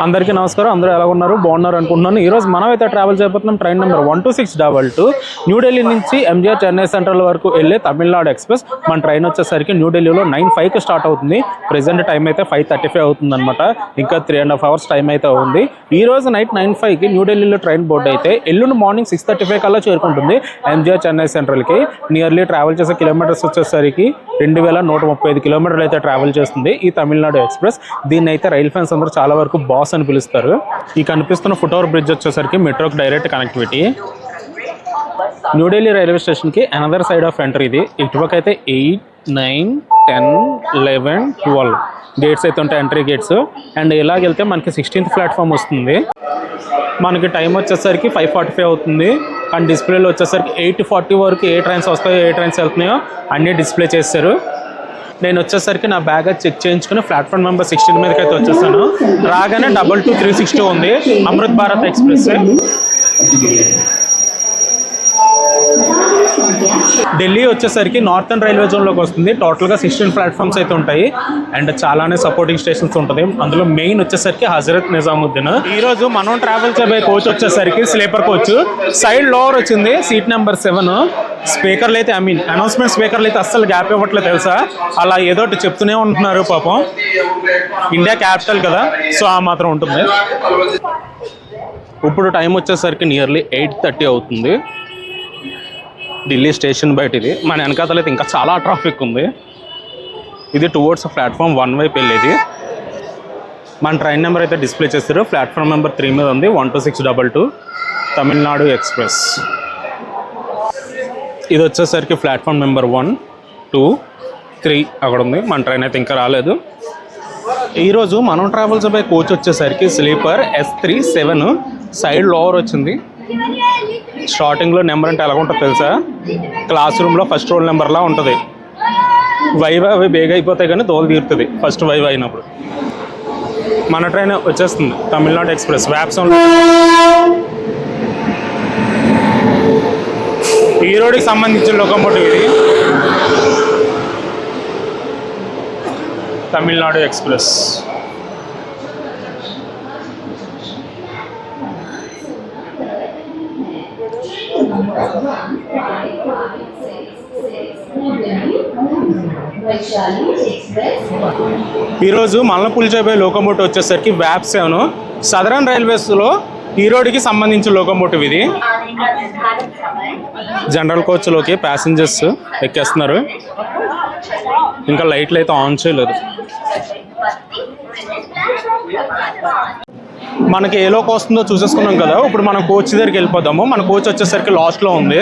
అందరికీ నమస్కారం. అందరూ ఎలా ఉన్నారు? బాగున్నారు అనుకుంటున్నాను. ఈరోజు మనం అయితే ట్రావెల్ చేయబోతున్నాం ట్రైన్ నెంబర్ 12622 న్యూఢిల్లీ నుంచి ఎంజీఆర్ చెన్నై సెంట్రల్ వరకు వెళ్ళే తమిళనాడు ఎక్స్ప్రెస్. మన ట్రైన్ వచ్చేసరికి న్యూఢిల్లీలో 9:05కి స్టార్ట్ అవుతుంది. ప్రెజెంట్ టైం అయితే 5:35 అవుతుంది అనమాట. ఇంకా 3.5 hours టైం అయితే ఉంది. ఈ రోజు నైట్ 9:05కి న్యూఢిల్లీలో ట్రైన్ బోర్డు అయితే ఎల్లుండి మార్నింగ్ 6:35 కల్లా చేరుకుంటుంది ఎంజీఆర్ చెన్నై సెంట్రల్కి. నియర్లీ ట్రావెల్ చేసే కిలోమీటర్స్ వచ్చేసరికి 2135 కిలోమీటర్లు అయితే ట్రావెల్ చేస్తుంది ఈ తమిళనాడు ఎక్స్ప్రెస్. దీన్ని అయితే రైల్ ఫ్యాన్స్ అందరూ చాలా వరకు బాస్ అని పిలుస్తారు. ఈ కనిపిస్తున్న ఫుట్ ఓవర్ బ్రిడ్జ్ వచ్చేసరికి మెట్రోకి డైరెక్ట్ కనెక్టివిటీ. న్యూఢిల్లీ రైల్వే స్టేషన్కి అనదర్ సైడ్ ఆఫ్ ఎంట్రీ ఇది. ఇటుపక్క అయితే 8, 9, 10, 11, 12 గేట్స్ అయితే ఉంటాయి, ఎంట్రీ గేట్స్. అండ్ ఇలాగెళ్తే మనకి 16th ప్లాట్ఫామ్ వస్తుంది. మనకి టైం వచ్చేసరికి 5:45 అవుతుంది. కానీ డిస్ప్లేలో వచ్చేసరికి 8:40 వరకు ఏ ట్రైన్స్ వస్తాయో ఏ ట్రైన్స్ వెళ్తున్నాయో అన్నీ డిస్ప్లే చేశారు. నేను వచ్చేసరికి నా బ్యాగ్ చెక్ చేయించుకుని ప్లాట్ఫామ్ నెంబర్ 16 మీదకి అయితే వచ్చేసాను. రాగానే 22360 ఉంది అమృత్ భారత్ ఎక్స్ప్రెస్. ఢిల్లీ వచ్చేసరికి నార్థన్ రైల్వే జోన్లోకి వస్తుంది. టోటల్గా 16 ప్లాట్ఫామ్స్ అయితే ఉంటాయి అండ్ చాలానే సపోర్టింగ్ స్టేషన్స్ ఉంటుంది. అందులో మెయిన్ వచ్చేసరికి హజరత్ నిజాముద్దీన్. ఈ రోజు మనం ట్రావెల్ చేయబోయే కోచ్ వచ్చేసరికి స్లీపర్ కోచ్. సైడ్ లోవర్ వచ్చింది, సీట్ నెంబర్ 7. స్పీకర్లు అయితే అనౌన్స్మెంట్ స్పీకర్లు అయితే అస్సలు గ్యాప్ ఇవ్వట్లేదు తెలుసా. అలా ఏదో ఒకటి చెప్తూనే ఉంటున్నారు పాపం. ఇండియా క్యాపిటల్ కదా, సో ఆ మాత్రం ఉంటుంది. ఇప్పుడు టైం వచ్చేసరికి నియర్లీ 8:30 అవుతుంది. ఢిల్లీ స్టేషన్ బయట ఇది. మన వెనకాతలు అయితే ఇంకా చాలా ట్రాఫిక్ ఉంది. ఇది టువర్డ్స్ ప్లాట్ఫామ్ 1 వైపు వెళ్ళేది. మన ట్రైన్ నెంబర్ అయితే డిస్ప్లే చేస్తారు. ప్లాట్ఫామ్ నెంబర్ 3 మీద ఉంది 12622 తమిళనాడు ఎక్స్ప్రెస్. ఇది వచ్చేసరికి ప్లాట్ఫామ్ నెంబర్ 1, 2, 3 అక్కడ ఉంది. మన ట్రైన్ అయితే ఇంకా రాలేదు. ఈరోజు మనం ట్రావెల్ చేయబోయే కోచ్ వచ్చేసరికి స్లీపర్ S37. సైడ్ లోవర్ వచ్చింది. స్టార్టింగ్లో నెంబర్ అంటే ఎలా ఉంటుంది తెలుసా, క్లాస్ రూమ్లో ఫస్ట్ రోల్ నెంబర్లా ఉంటుంది. వైవా అవి బేగా అయిపోతాయి కానీ దోలు తీరుతుంది ఫస్ట్ వైవా అయినప్పుడు. మన ట్రైన్ వచ్చేస్తుంది తమిళనాడు ఎక్స్ప్రెస్ వ్యాప్సంలో. ఈ రోడ్డుకి సంబంధించిన లోకోమోటివ్ ఇది తమిళనాడు ఎక్స్ప్రెస్. ఈరోజు మనల్ని పులిచేపోయే లోకోమోటివ్ వచ్చేసరికి వ్యాప్7 సదరన్ రైల్వేస్లో ఈ రోడ్డుకి సంబంధించిన లోకోమోటివ్ ఇది. జనరల్ కోచ్లోకి ప్యాసింజర్స్ ఎక్కేస్తున్నారు. ఇంకా లైట్లు అయితే ఆన్ చేయలేదు. మనకి ఏ లోకి వస్తుందో చూసేసుకున్నాం కదా. ఇప్పుడు మనం కోచ్ దగ్గరికి వెళ్ళిపోదాము. మన కోచ్ వచ్చేసరికి లాస్ట్లో ఉంది.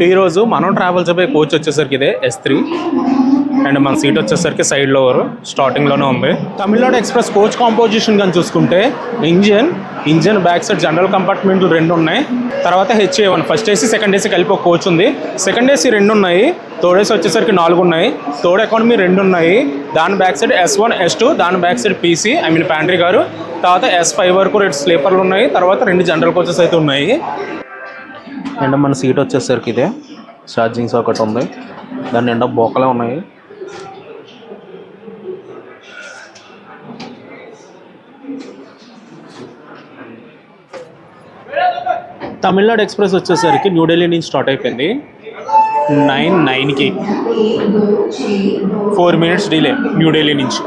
ఈరోజు మనం ట్రావెల్ చేయబోయే కోచ్ వచ్చేసరికి ఇదే S3 అండ్ మన సీట్ వచ్చేసరికి సైడ్ లోవర్ స్టార్టింగ్లోనే ఉంది. తమిళనాడు ఎక్స్ప్రెస్ కోచ్ కాంపోజిషన్ కానీ చూసుకుంటే ఇంజన్ బ్యాక్ సైడ్ జనరల్ కంపార్ట్మెంట్లు 2 ఉన్నాయి. తర్వాత HA1 first AC second AC కలిపి ఒక కోచ్ ఉంది. సెకండ్ ఏసీ 2 ఉన్నాయి. థర్డ్ ఏసీ వచ్చేసరికి 4 ఉన్నాయి. థర్డ్ ఎకానమీ 2 ఉన్నాయి. దాని బ్యాక్ సైడ్ S1, S2, దాని బ్యాక్ సైడ్ PC ప్యాంట్రీ గారు. తర్వాత S5 వరకు 2 స్లీపర్లు ఉన్నాయి. తర్వాత 2 జనరల్ కోచెస్ అయితే ఉన్నాయి. అండ్ మన సీట్ వచ్చేసరికి ఇదే ఛార్జింగ్స్ ఒకటి ఉంది. దాని నిండా బోకలే ఉన్నాయి. తమిళనాడు ఎక్స్ప్రెస్ వచ్చేసరికి న్యూఢిల్లీ నుంచి స్టార్ట్ అయిపోయింది 9:09కి. 4 minutes డిలే న్యూఢిల్లీ నుంచి.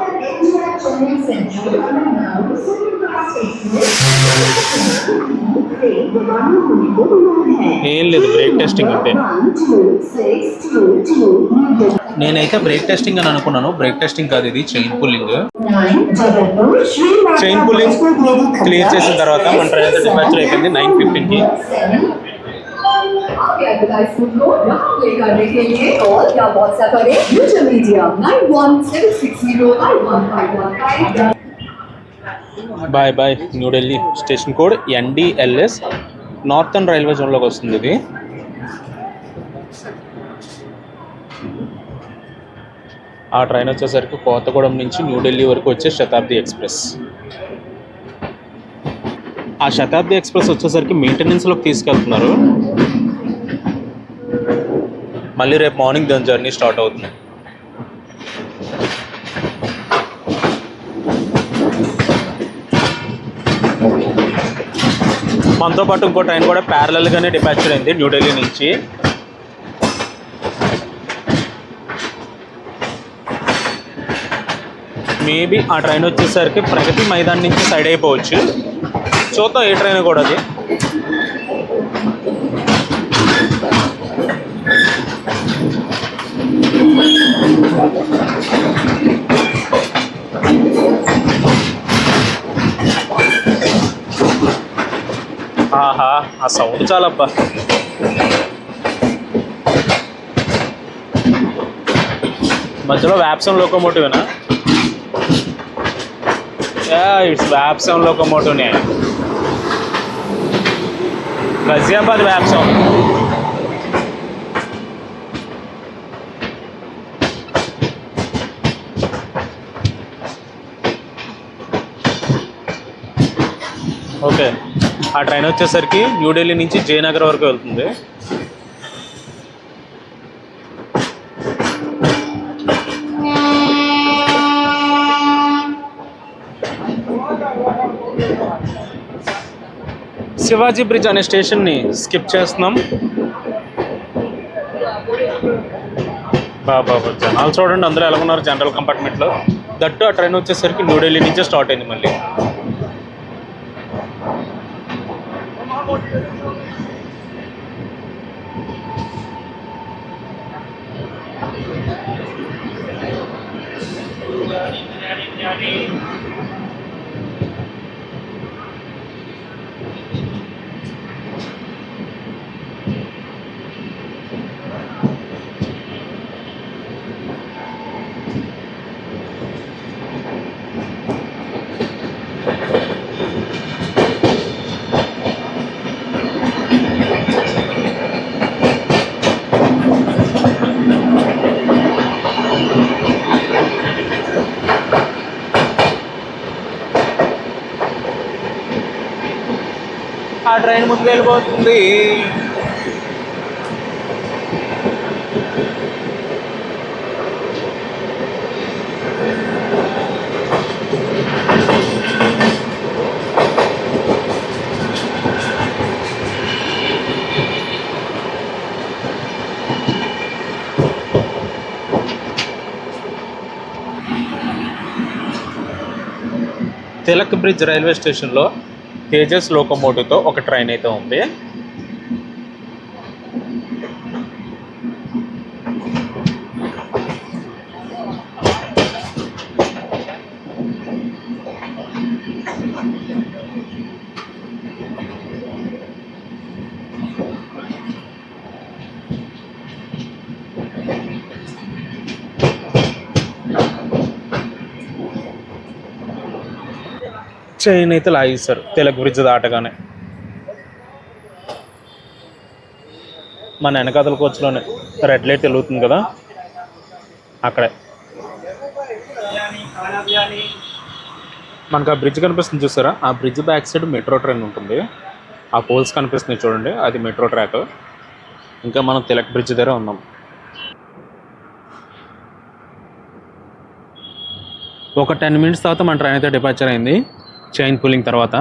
ఏం లేదు, బ్రేక్ టెస్టింగ్ అంటే. నేనైతే బ్రేక్ టెస్టింగ్ అని అనుకున్నాను. బ్రేక్ టెస్టింగ్ కాదు, ఇది chain pulling. Chain pulling clear చేసిన తర్వాత మన ట్రైన్ అయితే డిపార్చర్ అయిపోయింది 9:15కి. Bye bye. New Delhi station code NDLS northern railway జోన్లోకి వస్తుంది ఇది. ఆ ట్రైన్ వచ్చేసరికి కోతగూడెం నుంచి న్యూఢిల్లీ వరకు వచ్చే శతాబ్ది ఎక్స్ప్రెస్. ఆ శతాబ్ది ఎక్స్ప్రెస్ వచ్చేసరికి మెయింటెనెన్స్లోకి తీసుకెళ్తున్నారు. మళ్ళీ రేపు మార్నింగ్ దాని జర్నీ స్టార్ట్ అవుతుంది. మనతో పాటు ఇంకో ట్రైన్ కూడా ప్యారలల్గానే డిపాచర్ అయింది న్యూఢిల్లీ నుంచి. మేబీ ఆ ట్రైన్ వచ్చేసరికి ప్రగతి మైదాన్ నుంచి సైడ్ అయిపోవచ్చు. చూద్దాం ఏ ట్రైన్ కూడా అది. ఆహా, ఆ సౌండ్ చాలా అబ్బా. మధ్యలో వ్యాప్సన్ లోకోమోటివేనా? ఇట్స్ వ్యాప్సన్ లోకోమోటివ్నే. గజియాబాద్ వ్యాప్సన్. ఓకే, ఆ ట్రైన్ వచ్చేసరికి న్యూఢిల్లీ నుంచి జయనగర్ వరకు వెళ్తుంది. శివాజీ బ్రిడ్జ్ అనే స్టేషన్ని స్కిప్ చేస్తున్నాం. బాబా జనాలు చూడండి అందరూ ఎలా ఉన్నారు జనరల్ కంపార్ట్మెంట్లో. దట్టు ఆ ట్రైన్ వచ్చేసరికి న్యూఢిల్లీ నుంచే స్టార్ట్ అయింది మళ్ళీ. ఆ ట్రైన్ ముందుకు వెళ్ళిపోతుంది. తిలక్ బ్రిడ్జ్ రైల్వే స్టేషన్లో తేజస్ లోకోమోటివ్తో ఒక ట్రైన్ అయితే ఉంది. ట్రైన్ అయితే లాగేశారు తిలక్ బ్రిడ్జ్ దాటగానే. మన వెనకాతల కోచ్లోనే రెడ్ లైట్ వెలుగుతుంది కదా అక్కడే మనకు ఆ బ్రిడ్జ్ కనిపిస్తుంది చూసారా? ఆ bridge back side metro train ఉంటుంది. ఆ పోల్స్ కనిపిస్తున్నాయి చూడండి, అది మెట్రో ట్రాక్. ఇంకా మనం తిలక్ బ్రిడ్జ్ దగ్గర ఉన్నాం. ఒక 10 minutes తర్వాత మన ట్రైన్ అయితే డిపాచర్ అయింది చైన్ పుల్లింగ్ తర్వాత.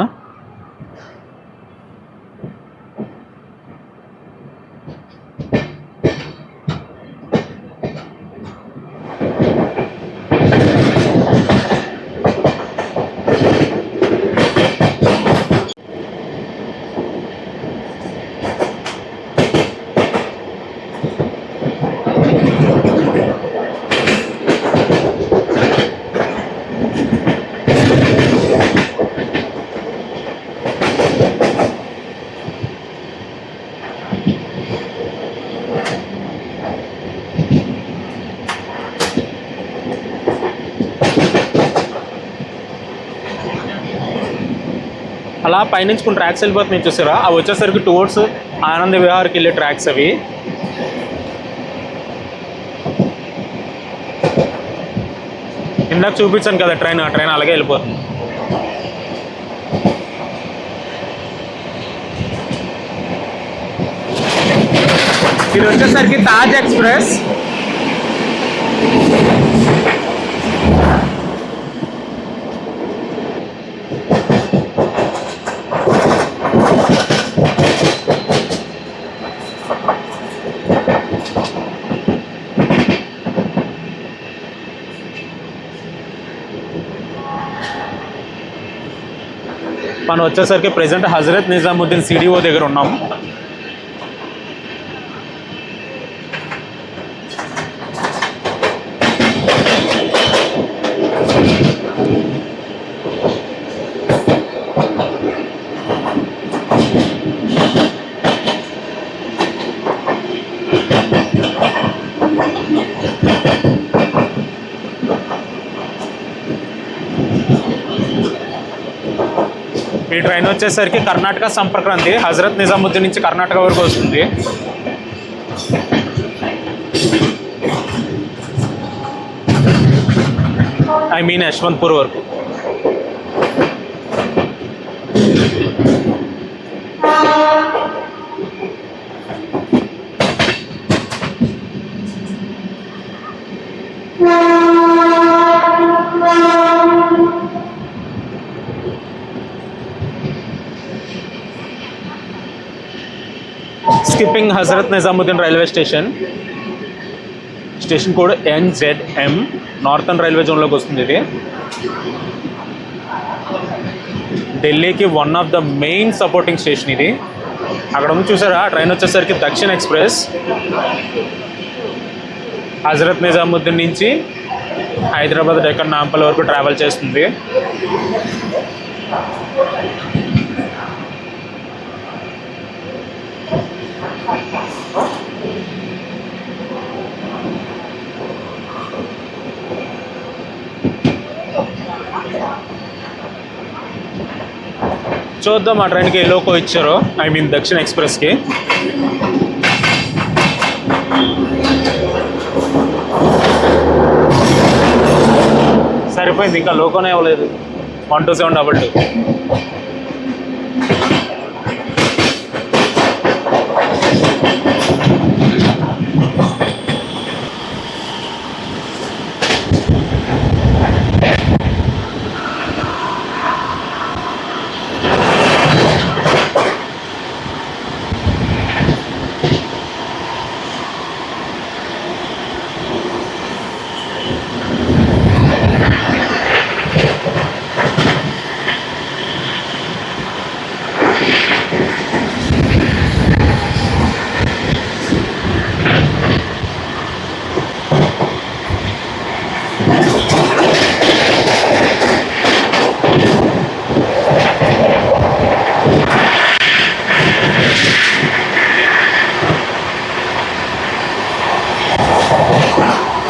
అలా పైనుంచి కొన్ని ట్రాక్స్ వెళ్ళిపోతున్నాయి చూసారా? అవి వచ్చేసరికి టువర్డ్స్ ఆనంద విహార్కి వెళ్ళే ట్రాక్స్ అవి. ఇందాక చూపించాను కదా ట్రైన్, ఆ ట్రైన్ అలాగే వెళ్ళిపోతుంది. ఇది వచ్చేసరికి తాజ్ ఎక్స్ప్రెస్. మనం వచ్చేసరికి ప్రెసెంట్ హజరత్ నిజాముద్దీన్ సిడిఓ దగ్గర ఉన్నాం. ఈ ట్రైన్ వచ్చేసరికి కర్ణాటక సంపర్క్రాంతి, హజరత్ నిజాముద్దీన్ నుంచి కర్ణాటక వరకు వస్తుంది. ఐ మీన్ యశ్వంత్పూర్ వరకు. Skipping Hazrat Nizamuddin railway station. Station code NZM. Northern railway జోన్లోకి వస్తుంది ఇది. ఢిల్లీకి one of the main supporting station ఇది. అక్కడ ఉంది చూసారా, ట్రైన్ వచ్చేసరికి దక్షిణ్ ఎక్స్ప్రెస్ హజరత్ నిజాముద్దీన్ నుంచి హైదరాబాద్ డెక్కన్ నాంపల్లి వరకు ట్రావెల్ చేస్తుంది. చూద్దాం ఆ ట్రైన్కి ఏ లోకో ఇచ్చారో, ఐ మీన్ దక్షిణ ఎక్స్ప్రెస్కి. సరిపోయింది, ఇంకా లోకోనే ఇవ్వలేదు. 12722.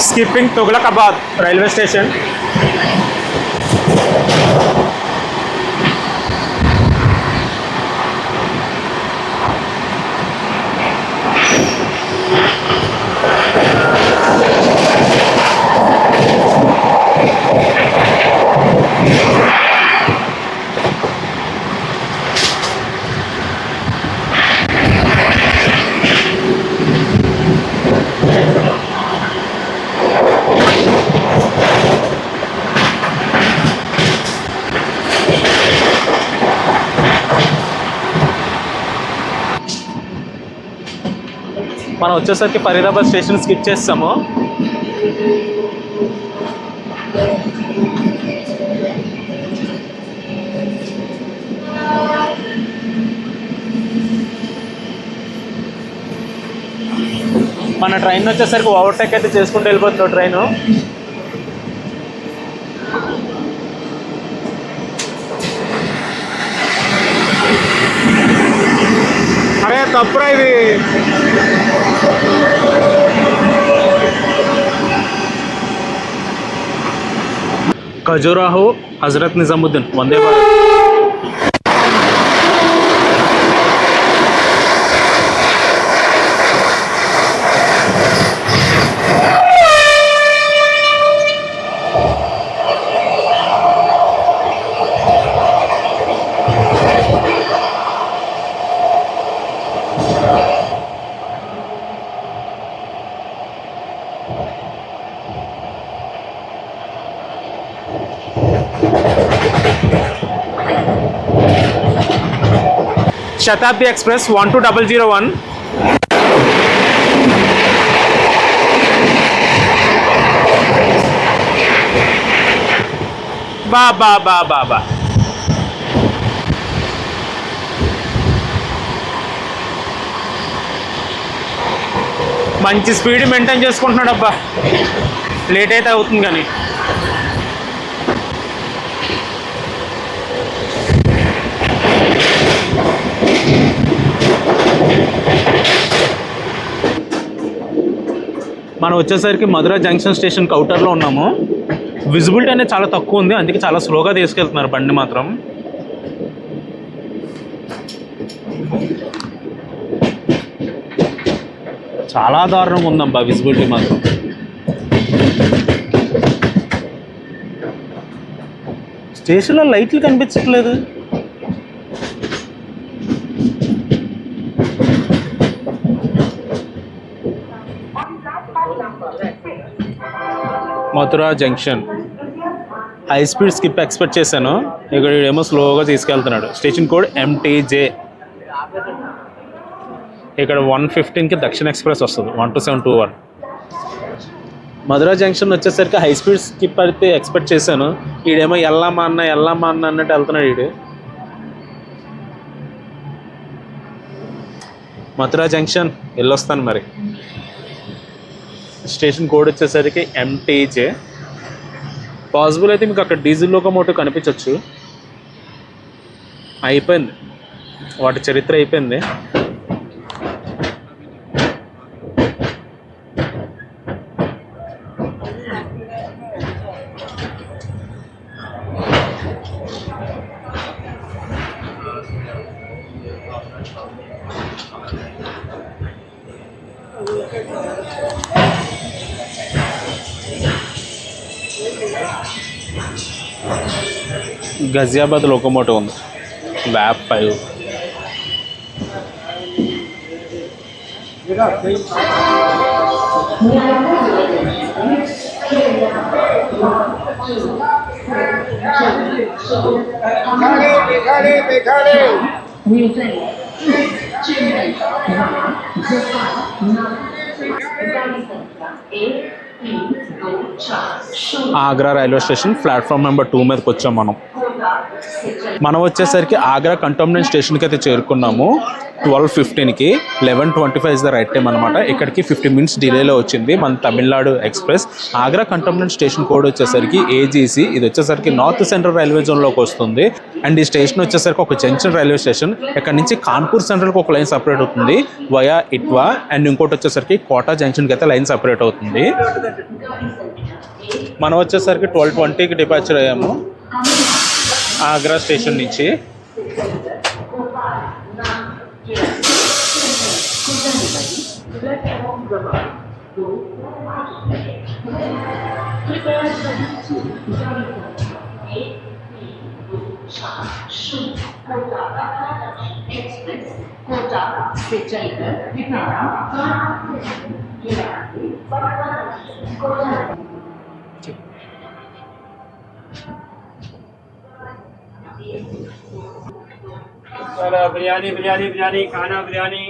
Skipping Tughlakabad railway station. మనం వచ్చేసరికి ఫరీదాబాద్ స్టేషన్ స్కిప్ చేస్తాము. మన ట్రైన్ వచ్చేసరికి ఓవర్టేక్ అయితే చేసుకుంటూ వెళ్ళిపోతున్నాం ట్రైను. అరే తప్పురా ఇది. ఖజురాహో హజరత్ నిజాముద్దీన్ వందే భారత్. శతాబ్ది ఎక్స్ప్రెస్ 12001. బా బా బా బా బా. మంచి స్పీడ్ మెయింటైన్ చేసుకుంటున్నాడు అబ్బా, లేట్ అయితే అవుతుంది కానీ. మనం వచ్చేసరికి మధుర జంక్షన్ స్టేషన్ కౌంటర్లో ఉన్నాము. విజిబిలిటీ అనేది చాలా తక్కువ ఉంది, అందుకే చాలా స్లోగా తీసుకెళ్తున్నారు బండి మాత్రం. చాలా దారుణంగా ఉందబ్బా విజిబిలిటీ మాత్రం. స్టేషన్లో లైట్లు కనిపించట్లేదు. Mathura junction high speed skip expect చేశాను, ఇక్కడ ఏమో స్లోగా తీసుకెళ్తున్నాడు. Station code MTJ. ఇక్కడ 1:15కి దక్షిణ ఎక్స్ప్రెస్ వస్తుంది, 12721. మధురా జంక్షన్ వచ్చేసరికి హై స్పీడ్ స్కిప్ అయితే ఎక్స్పెక్ట్ చేశాను, ఈడేమో ఎల్లమ్మా అన్న అన్నట్టు వెళ్తున్నాడు ఈడు. మథురా జంక్షన్ వెళ్ళొస్తాను మరి. స్టేషన్ కోడ్ వచ్చేసరికి MTJ. పాసిబుల్ అయితే మీకు అక్కడ డీజిల్ లోకోమోటివ్ కనిపించవచ్చు. అయిపోయింది, వాటి చరిత్ర అయిపోయింది. గజియాబాద్ లోకోమోటివ్ ఉంది, వ్యాప్ 5. Agra railway station platform number 2 మీదకి వచ్చాం మనం వచ్చేసరికి ఆగ్రా కంటోన్మెంట్ స్టేషన్కి అయితే చేరుకున్నాము 12:15కి. 11:25 ఇస్ ద రైట్ టైం అనమాట. ఇక్కడికి 50 minutes డిలేలో వచ్చింది మన Tamil Nadu express. Agra cantonment station code వచ్చేసరికి AGC. ఇది వచ్చేసరికి నార్త్ సెంట్రల్ రైల్వే జోన్లోకి వస్తుంది. అండ్ ఈ స్టేషన్ వచ్చేసరికి ఒక జంక్షన్ రైల్వే స్టేషన్. ఇక్కడ నుంచి కాన్పూర్ సెంట్రల్కి ఒక లైన్ సపరేట్ అవుతుంది వయా ఇట్వా. అండ్ ఇంకోటి వచ్చేసరికి కోటా జంక్షన్కి అయితే లైన్ సపరేట్ అవుతుంది. మనం వచ్చేసరికి 12:20కి డిపార్చర్ అయ్యాము ఆగ్రా స్టేషన్ నుంచి. बिरयानी बिरयानी बिरयानी खाना बिरयानी.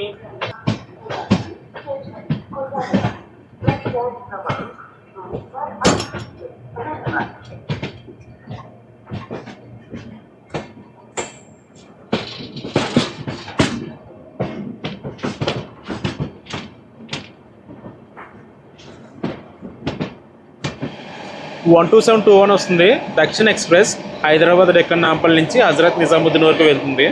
వన్ 2721 వస్తుంది దక్షిణ ఎక్స్ప్రెస్. హైదరాబాద్ డెక్కన్ నాంపల్లి నుంచి హజరత్ నిజాముద్దీన్ వరకు వెళ్తుంది.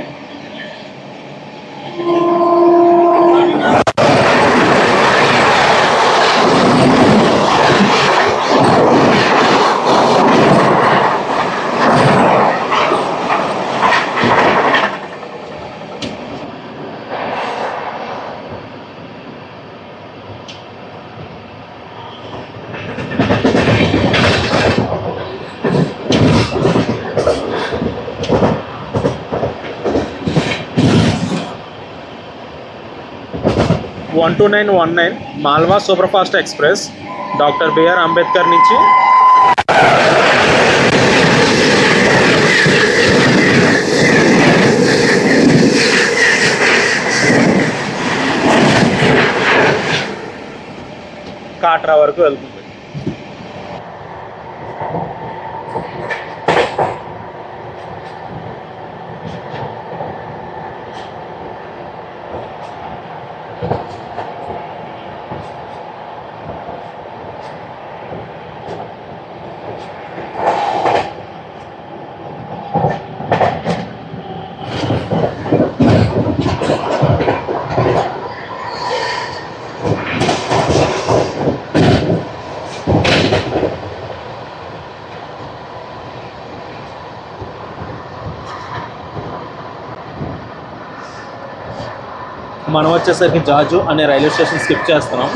One 2919 Malwa super fast express doctor B R Ambedkar నుంచి కాట్రా వరకు వెళ్తుంది. మనం వచ్చేసరికి జాజు అనే రైల్వే స్టేషన్ స్కిప్ చేస్తున్నాం.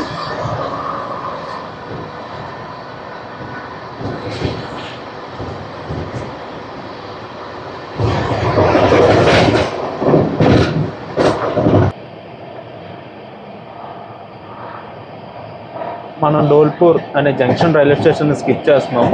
మనం డోల్పూర్ అనే జంక్షన్ రైల్వే స్టేషన్ స్కిప్ చేస్తున్నాం.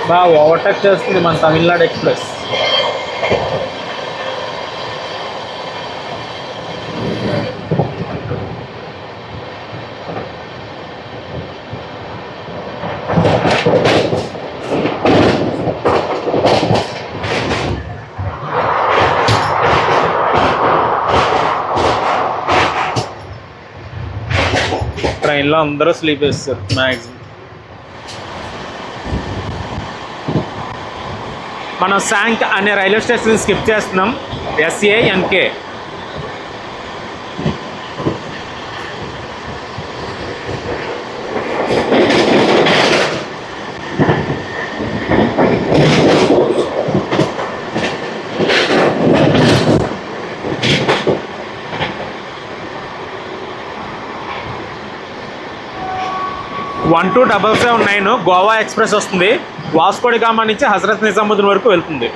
బాగా ఓవర్టేక్ చేస్తుంది మన తమిళనాడు ఎక్స్ప్రెస్. ట్రైన్లో అందరూ స్లీప్ వేస్తారు మ్యాక్సిమం. మనం శాంక్ అనే రైల్వే స్టేషన్ స్కిప్ చేస్తున్నాం. SANK. వన్ 2779 గోవా ఎక్స్ప్రెస్ వస్తుంది. వాస్కో డి గామా నుంచి హజరత్ నిజాముద్దీన్ వరకు వెళ్తుంది.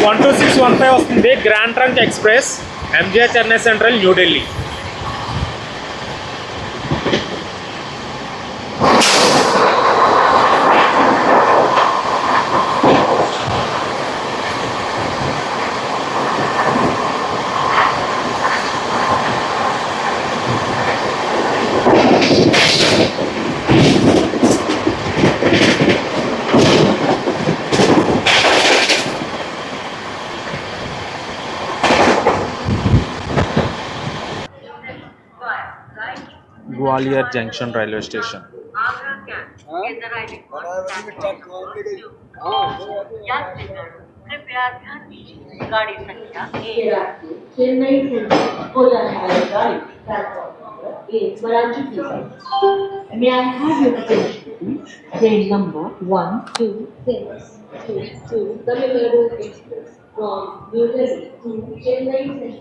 వన్ 2615 వస్తుంది grand trunk express MGR Chennai central New Delhi. Gwalior junction railway station. गाड़ी संख्या चेन्नई से हो जाने वाली गाड़ी May I have your attention? Train number 12622 Tamil Nadu Express from New Delhi to Chennai Central.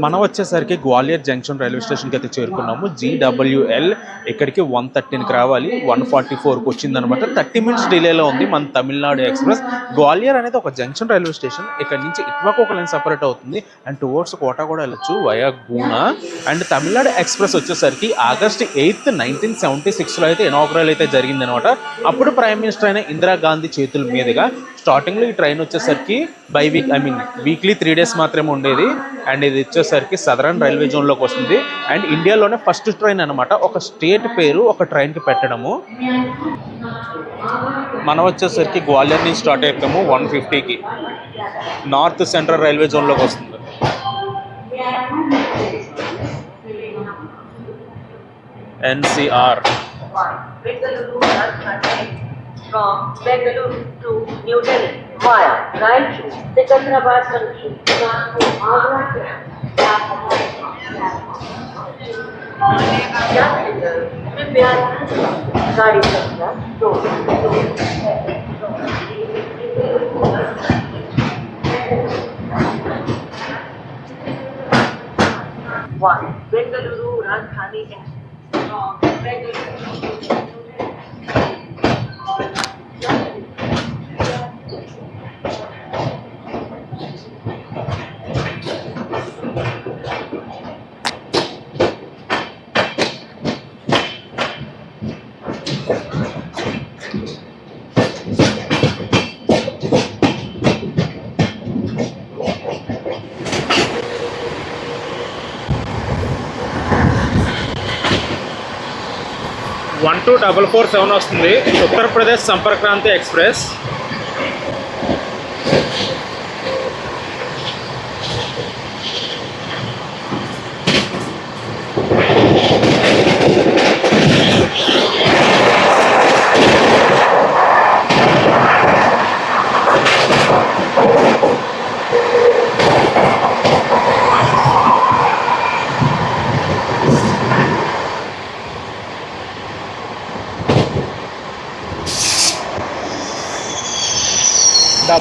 మనం వచ్చేసరికి గ్వాలియర్ జంక్షన్ రైల్వే స్టేషన్కి అయితే చేరుకున్నాము. GWL ఇక్కడికి 1:13కి రావాలి, 1:44కి వచ్చిందనమాట. 30 మినిట్స్ డిలేలో ఉంది మన తమిళనాడు ఎక్స్ప్రెస్. గ్వాలియర్ అనేది ఒక జంక్షన్ రైల్వే స్టేషన్. ఇక్కడ నుంచి ఇటువైపు ఒక లైన్ సపరేట్ అవుతుంది అండ్ టువర్డ్స్ కోటా కూడా వెళ్ళొచ్చు వయా గూనా. అండ్ తమిళనాడు ఎక్స్ప్రెస్ వచ్చేసరికి August 8, 1976లో అయితే ఇనాగ్రల్ అయితే జరిగిందనమాట. అప్పుడు ప్రైమ్ మినిస్టర్ అయిన ఇందిరాగాంధీ చేతుల మీదుగా స్టార్టింగ్లో ఈ ట్రైన్ వచ్చేసరికి వీక్లీ 3 days మాత్రమే ఉండేది. అండ్ ఇది వచ్చేసరికి సదరన్ రైల్వే జోన్లోకి వస్తుంది. అండ్ ఇండియాలోనే ఫస్ట్ ట్రైన్ అనమాట ఒక స్టేట్ పేరు ఒక ట్రైన్కి పెట్టడము. మనం వచ్చేసరికి గ్వాలియర్ నుంచి స్టార్ట్ అయిపోయాము 1:50కి. నార్త్ సెంట్రల్ రైల్వే జోన్లోకి వస్తుంది. NCR. From Bengaluru to New Delhi via Raichur, Secunderabad Junction, Nagpur, Agra. कृपया गाड़ी संख्या 2 Bengaluru Rajdhani Express from Bengaluru to 42447 వస్తుంది. ఉత్తరప్రదేశ్ సంపర్క్ క్రాంతి ఎక్స్ప్రెస్.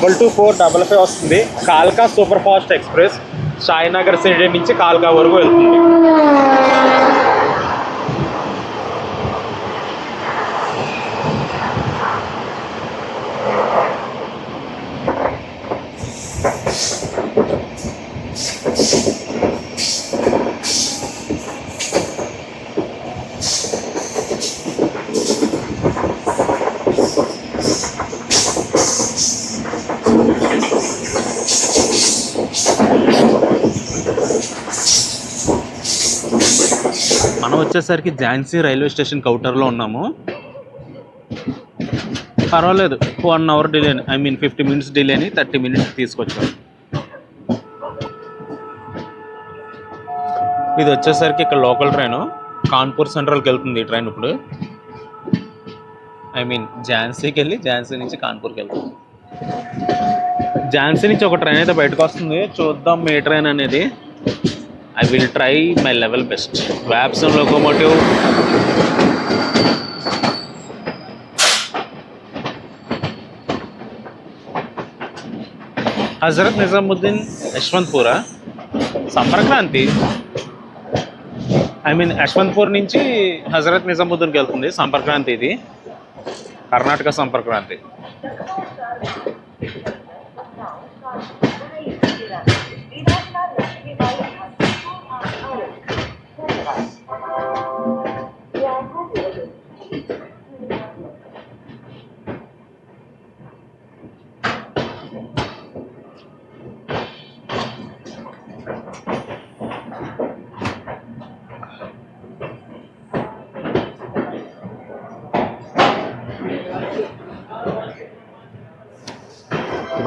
22455 వస్తుంది. కాల్కా super fast express Sainagar city నుంచి కాల్కా వరకు వెళ్తుంది. మనం వచ్చేసరికి ఝాన్సీ రైల్వే స్టేషన్ కౌంటర్లో ఉన్నాము. పర్వాలేదు, 1 అవర్ డిలే, 50 మినిట్స్ డిలేని 30 మినిట్స్ తీసుకొచ్చాం. ఇది వచ్చేసరికి ఇక్కడ లోకల్ ట్రైను కాన్పూర్ సెంట్రల్కి వెళ్తుంది. ఈ ట్రైన్ ఇప్పుడు ఝాన్సీకి వెళ్ళి ఝాన్సీ నుంచి కాన్పూర్కి వెళ్తుంది. ఝాన్సీ నుంచి ఒక ట్రైన్ అయితే బయటకు వస్తుంది. చూద్దాం ఏ ట్రైన్ అనేది. I will try my level best. Vapson locomotive. Hazrat Nizamuddin Yashwantpura Sampark Kranti. Yesvantpur నుంచి హజరత్ నిజాముద్దీన్కి వెళ్తుంది సంపర్క్ క్రాంతి. ఇది కర్ణాటక సంపర్క్ క్రాంతి.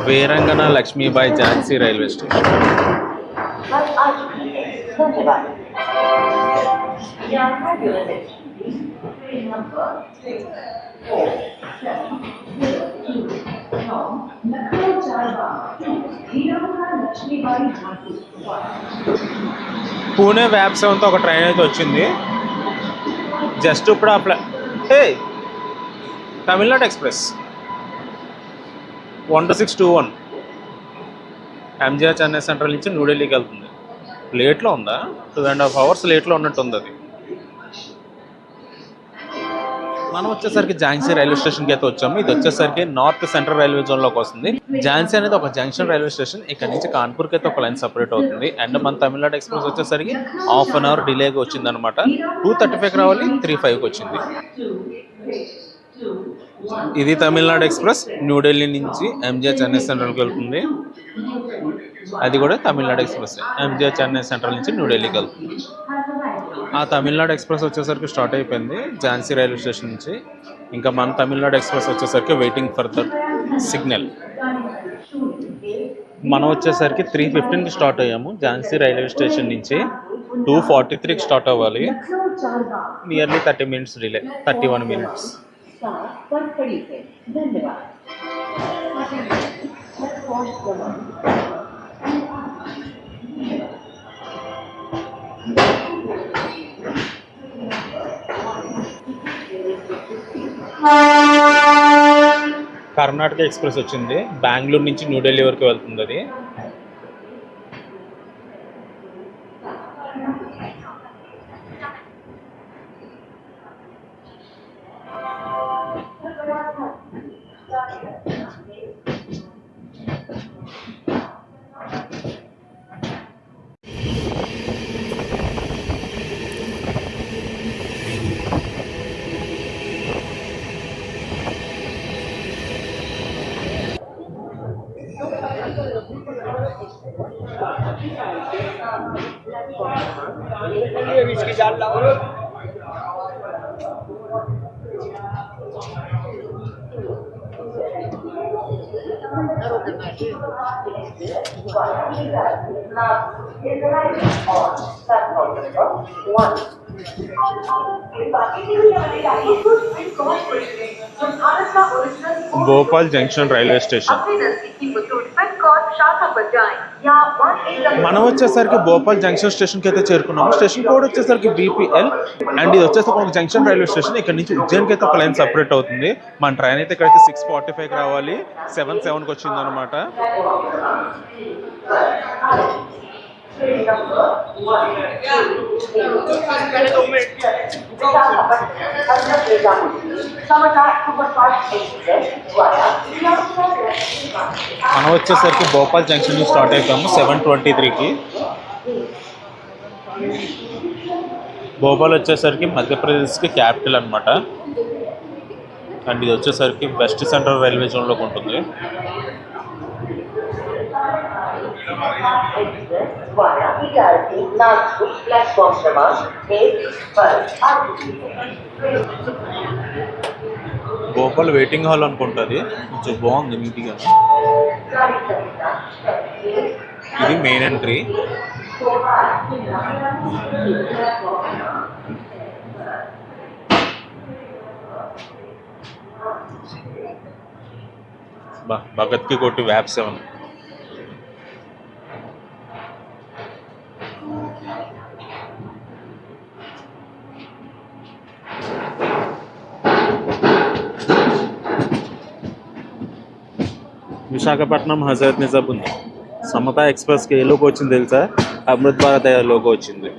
Veerangana Lakshmibai Jhansi railway station. పూణే వ్యాప్సంతో ఒక ట్రైన్ అయితే వచ్చింది జస్ట్ ఇప్పుడు. Tamil Nadu express 12621 MGR Chennai central నుంచి న్యూఢిల్లీకి వెళ్తుంది. లేట్లో ఉందా? 2.5 అవర్స్ లేట్లో ఉన్నట్టు ఉంది అది. మనం వచ్చేసరికి ఝాన్సీ రైల్వే స్టేషన్కి అయితే వచ్చాము. ఇది వచ్చేసరికి నార్త్ సెంట్రల్ రైల్వే జోన్లోకి వస్తుంది. ఝాన్సీ అనేది ఒక జంక్షన్ రైల్వే స్టేషన్. ఇక్కడ నుంచి కాన్పూర్కి అయితే ఒక లైన్ సపరేట్ అవుతుంది. అండ్ మన తమిళనాడు ఎక్స్ప్రెస్ వచ్చేసరికి ½ అన్ అవర్ డిలేగా వచ్చింది అనమాట. 2:35కి రావాలి, 3:05కి వచ్చింది. ఇది తమిళనాడు ఎక్స్ప్రెస్ న్యూఢిల్లీ నుంచి ఎంజిఆర్ చెన్నై సెంట్రల్కి వెళ్తుంది. అది కూడా Tamil Nadu express MGR Chennai central నుంచి న్యూఢిల్లీకి వెళ్తుంది. ఆ తమిళనాడు ఎక్స్ప్రెస్ వచ్చేసరికి స్టార్ట్ అయిపోయింది ఝాన్సీ రైల్వే స్టేషన్ నుంచి. ఇంకా మన తమిళనాడు ఎక్స్ప్రెస్ వచ్చేసరికి వెయిటింగ్ ఫర్ ద సిగ్నల్. మనం వచ్చేసరికి 3:15కి స్టార్ట్ అయ్యాము ఝాన్సీ రైల్వే స్టేషన్ నుంచి. 2:43కి స్టార్ట్ అవ్వాలి. Nearly 30 minutes delay, 31 minutes. Karnataka express వచ్చింది. బెంగళూరు నుంచి న్యూఢిల్లీ వరకు వెళ్తుంది అది. Bhopal junction railway station. మనం వచ్చేసరికి భోపాల్ జంక్షన్ స్టేషన్కి అయితే చేరుకున్నాము. స్టేషన్ కోడ్ వచ్చేసరికి BPL అండ్ ఇది వచ్చేసి ఒక జంక్షన్ రైల్వే స్టేషన్. ఇక్కడ నుంచి ఉజ్జయిన్కి అయితే ఒక లైన్ సపరేట్ అవుతుంది. మన ట్రైన్ అయితే ఇక్కడైతే 6:45కి రావాలి, 7:07కి వచ్చింది అనమాట. మనం వచ్చేసరికి భోపాల్ జంక్షన్ నుంచి స్టార్ట్ అయిపోయాము 7:23కి. భోపాల్ వచ్చేసరికి మధ్యప్రదేశ్కి క్యాపిటల్ అనమాట. అండ్ ఇది వచ్చేసరికి వెస్ట్ సెంట్రల్ రైల్వే జోన్లోకి ఉంటుంది. భోపాల్ వెయిటింగ్ హాల్ అనుకుంటుంది, కొంచెం బాగుంది నీట్గా. ఇది మెయిన్ ఎంట్రీ. భగత్ కి కొట్టి వ్యాప్ 7. విశాఖపట్నం హజరత్ నిజాముద్దీన్ సమతా ఎక్స్ప్రెస్కి ఏ లోగో వచ్చింది తెలుసా? అమృత్ భారత్ లోగో వచ్చింది.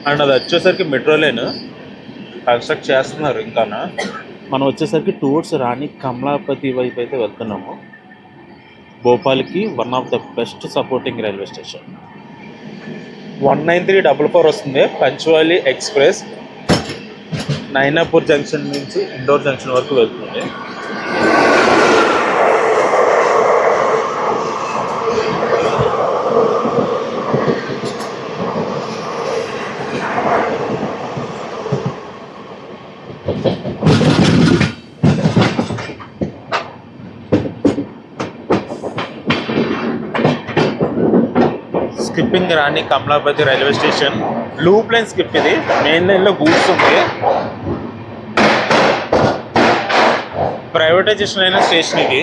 అండ్ అది వచ్చేసరికి మెట్రో లైన్ కన్స్ట్రక్ట్ చేస్తున్నారు ఇంకా. మనం వచ్చేసరికి టూర్స్ రాణి కమలాపతి వైపు అయితే వెళ్తున్నాము. భోపాల్కి one of the best supporting railway station. 19344 వస్తుంది. పంచ్వాలి ఎక్స్ప్రెస్ నైనాపూర్ జంక్షన్ నుంచి ఇండోర్ జంక్షన్ వరకు వెళ్తుంది. Skipping Rani Kamalapati railway station. Loop line skip. ఇది మెయిన్ లైన్లో గూడ్స్ ఉంది. ప్రైవేటైజేషన్ అయిన స్టేషన్ ఇది.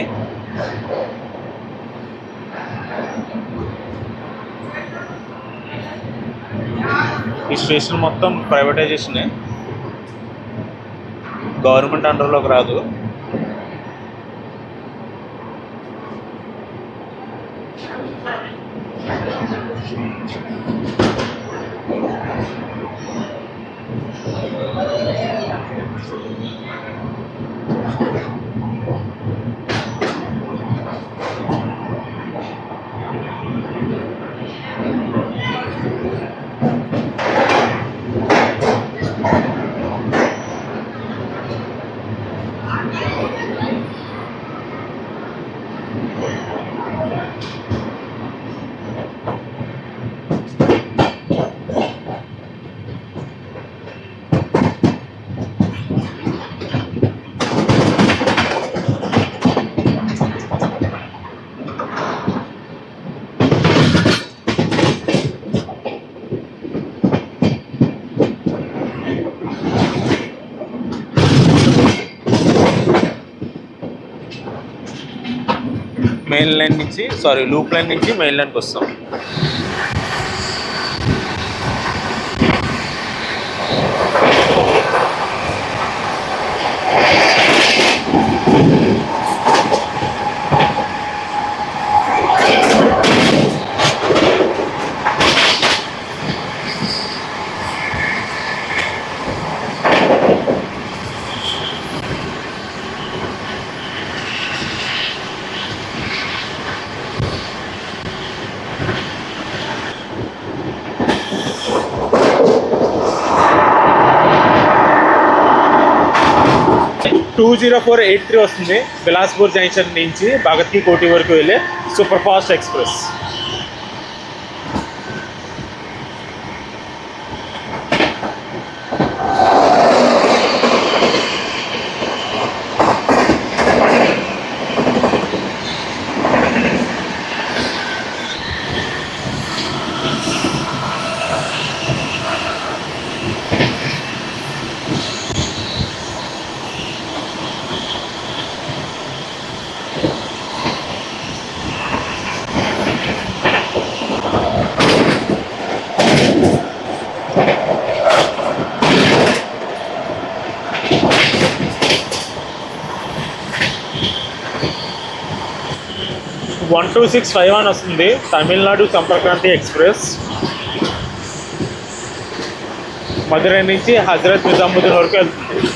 ఈ స్టేషన్ మొత్తం ప్రైవేటైజేషనే, గవర్నమెంట్ అండర్లోకి రాదు. మెయిన్ లైన్ నుంచి లూప్ లైన్ నుంచి మెయిన్ లైన్కి వస్తాం. టూ 0483 వస్తుంది బిలాస్పూర్ జంక్షన్ నుంచి భగత్ కి కోటి వరకు వెళ్ళే సూపర్ ఫాస్ట్ ఎక్స్ప్రెస్. వన్ 2651 వస్తుంది తమిళనాడు సంపర్క్రాంతి ఎక్స్ప్రెస్. మధురై నుంచి హజరత్ నిజాముద్దీన్ వరకు వెళ్తుంది.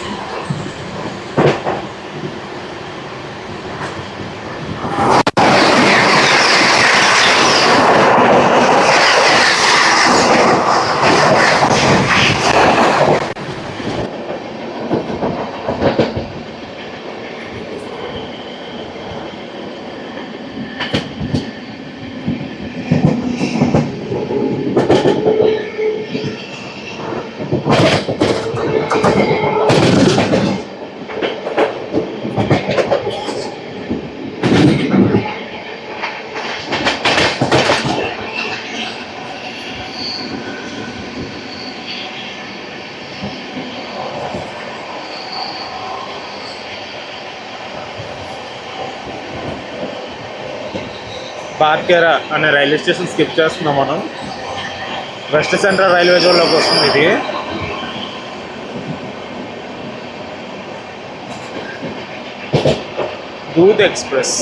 బార్కేరా అనే రైల్వే స్టేషన్ స్కిప్ చేస్తున్నాం మనం. వెస్ట్ సెంట్రల్ రైల్వే జోన్లోకి వస్తుంది ఇది. దూద్ ఎక్స్ప్రెస్.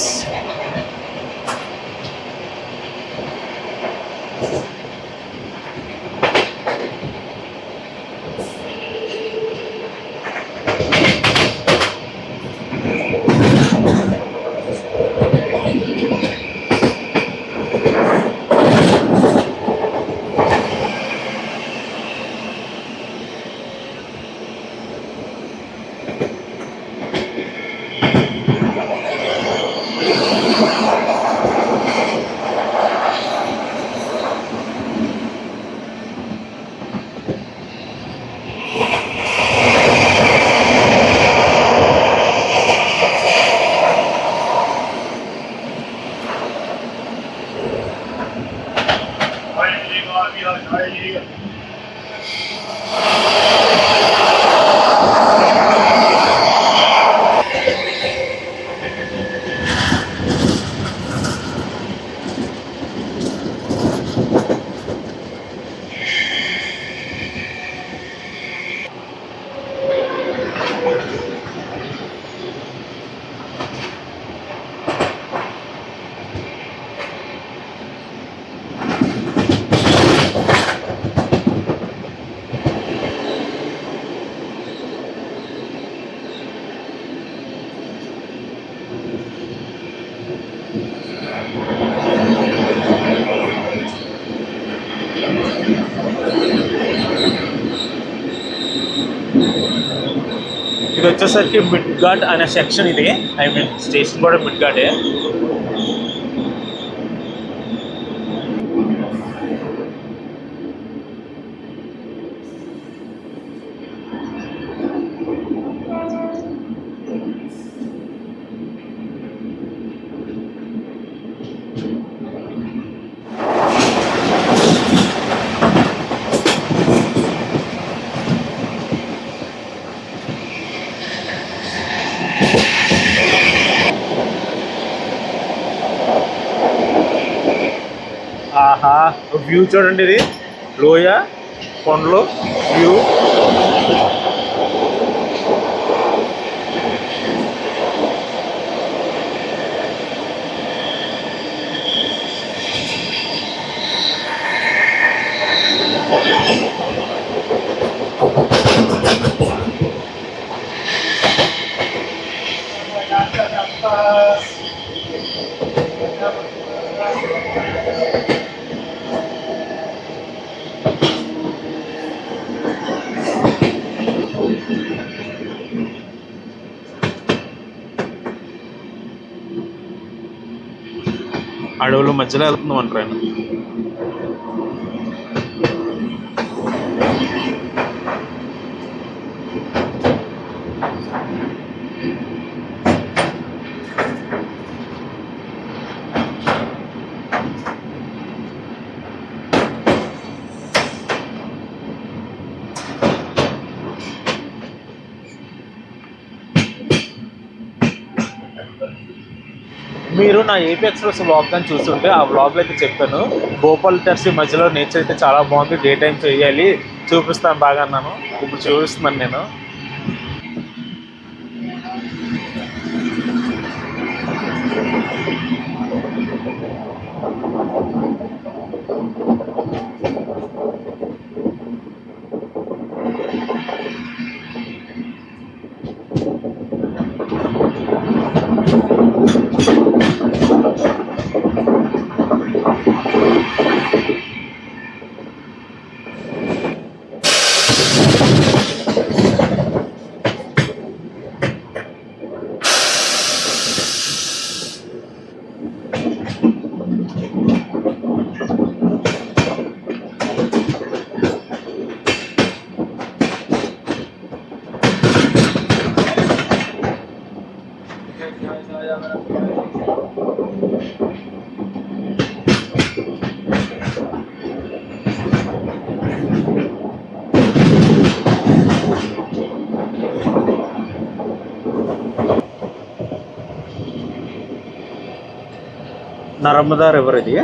ఇది వచ్చేసరికి మిడ్ ఘాట్ అనే సెక్షన్. ఇది ఐ మీన్ స్టేషన్ కూడా మిడ్ ఘాటే. ఆహా వ్యూ చూడండి, ఇది లోయ, కొండలు, వ్యూ. అడవుల మధ్యలో వెళ్తున్నాం అంటారు ఆయన. మీరు నా ఏపీ ఎక్స్ప్రెస్ వ్లాగ్ కానీ చూస్తుంటే ఆ వ్లాగ్లో అయితే చెప్పాను, భోపాల్ టర్సీ మధ్యలో నేచర్ అయితే చాలా బాగుంది, డే టైం చేయాలి, చూపిస్తాను బాగా అన్నాను. ఇప్పుడు చూపిస్తున్నాను నేను. నర్మదా రివర్ ఇది.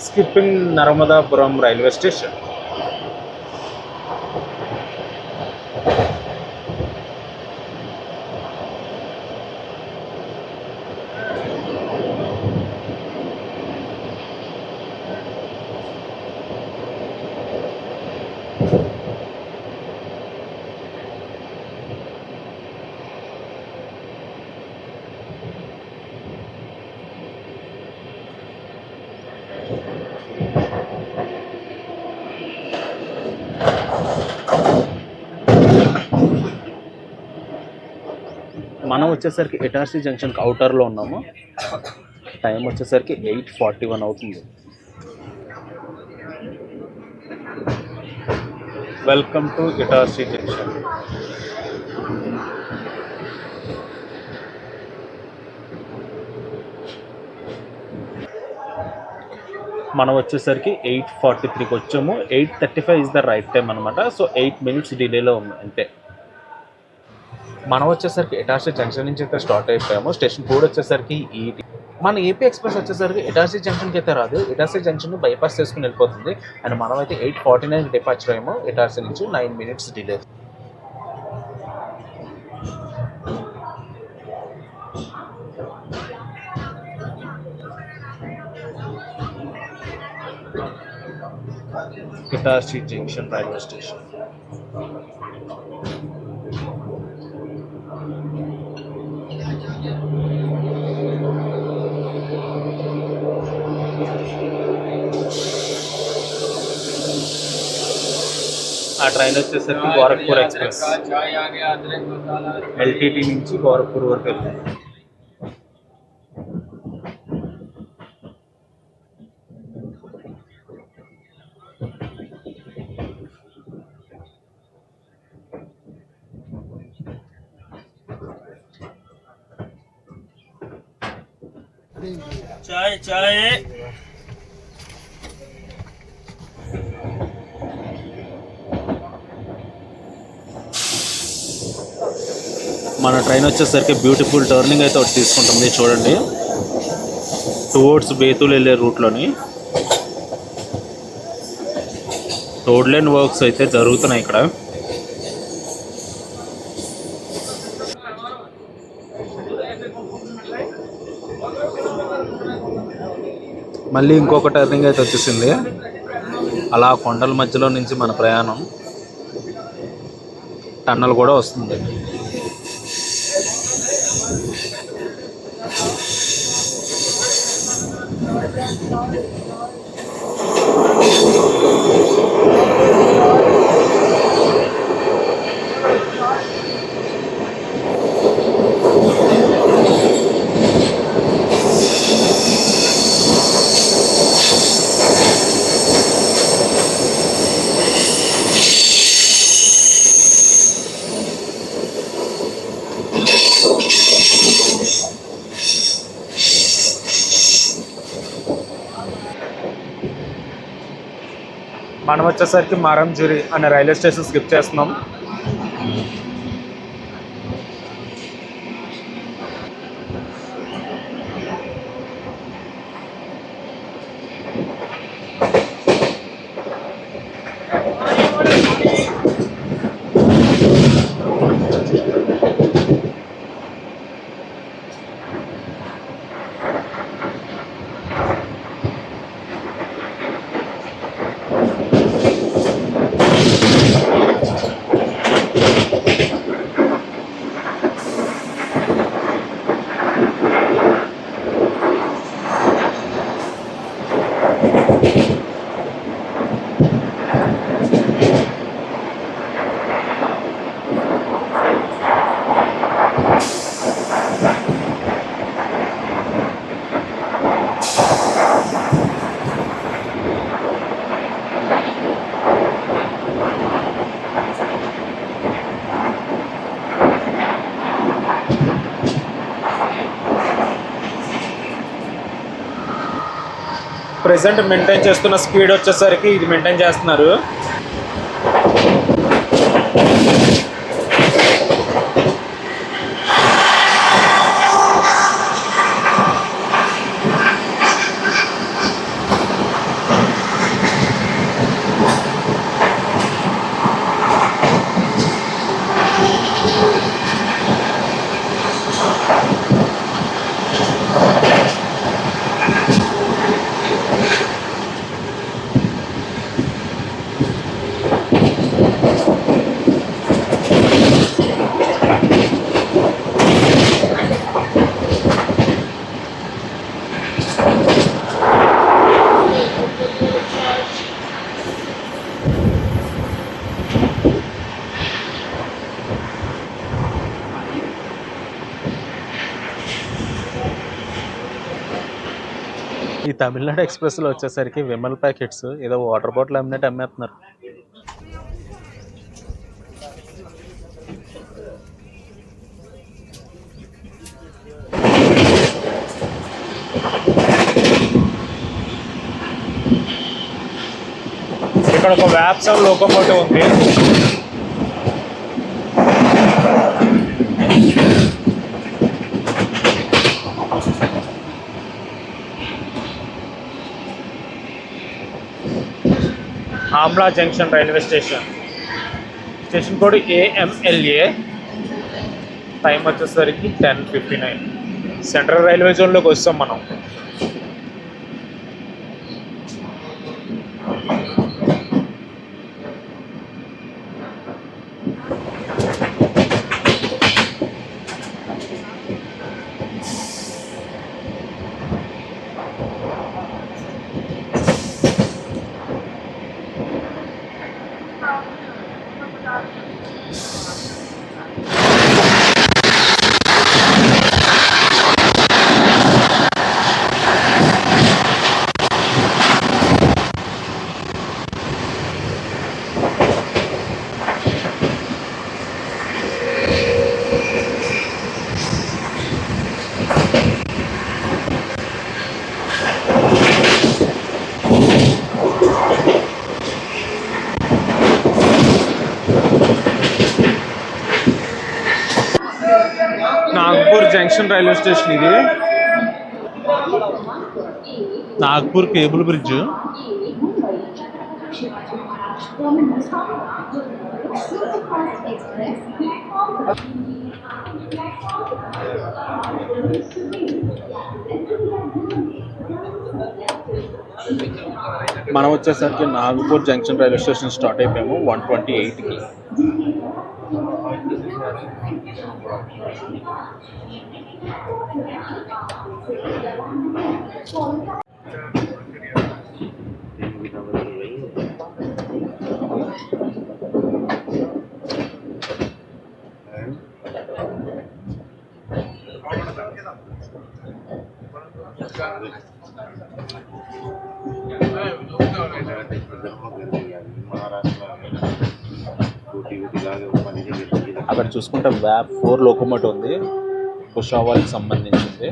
Skipping Narmadapuram railway station. మనం వచ్చేసరికి ఇటార్సీ జంక్షన్కి అవుటర్లో ఉన్నాము. టైం వచ్చేసరికి 8:41 అవుతుంది. Welcome to Itarsi junction. మనం వచ్చేసరికి 8:43కి వచ్చాము. 8:35 ఇస్ ద రైట్ టైం అనమాట. సో 8 minutes డిలేలో ఉంది అంతే. మనం వచ్చేసరికి ఇటార్సీ జంక్షన్ నుంచి అయితే స్టార్ట్ అయిపోయాము. స్టేషన్ కోడ్ వచ్చేసరికి ఈటీ. మన ఏపీ ఎక్స్ప్రెస్ వచ్చేసరికి ఇటార్సీ జంక్షన్కి అయితే రాదు. ఇటార్సీ జంక్షన్ బైపాస్ చేసుకుని వెళ్ళిపోతుంది. అండ్ మనం అయితే 8:49 డిపార్చర్ అయ్యాము ఇటార్సీ నుంచి. 9 minutes delay. Hitachi junction railway station. ఆ ట్రైన్ వచ్చేసరికి గోరఖ్పూర్ ఎక్స్ప్రెస్. ఎల్టీటీ నుంచి గోరఖ్పూర్ వరకు వెళ్తుంది. चाय चाय మన ట్రైన్ వచ్చేసరికి బ్యూటిఫుల్ టర్నింగ్ అయితే ఒకటి తీసుకుంటుంది చూడండి, టువర్డ్స్ బేతుల్ వెళ్ళే రూట్లోని. రోడ్ లైన్ వర్క్స్ అయితే జరుగుతున్నాయి ఇక్కడ. మళ్ళీ ఇంకొక టర్నింగ్ అయితే వచ్చేసింది. అలా కొండల మధ్యలో నుంచి మన ప్రయాణం. టన్నల్ కూడా వస్తుంది. మనం వచ్చేసరికి మారంజూరి అనే రైల్వే స్టేషన్ స్కిప్ చేస్తున్నాం. ప్రెసెంట్ మెయింటైన్ చేస్తున్న స్పీడ్ వచ్చేసరికి ఇది మెయింటైన్ చేస్తున్నారు. ఈ తమిళనాడు ఎక్స్ప్రెస్లో వచ్చేసరికి విమల్ ప్యాకెట్స్ ఏదో వాటర్ బాటిల్ అమ్మినట్టు అమ్మేస్తున్నారు. ఇక్కడ ఒక వ్యాప్సమ్ లోకోమోటివ్ ఉంది. Amla junction railway station. Station code AMLA. Time వచ్చేసరికి 10:59. సెంట్రల్ రైల్వే జోన్లోకి వస్తాం మనం. జంక్షన్ రైల్వే స్టేషన్ ఇది. Nagpur cable bridge. మనం వచ్చేసరికి Nagpur junction railway station start అయిపోయాము 128కి. అక్కడ చూసుకుంటే వ్యాప్ 4 లోకోమోటివ్ ఉంది, భుసావల్కి సంబంధించింది.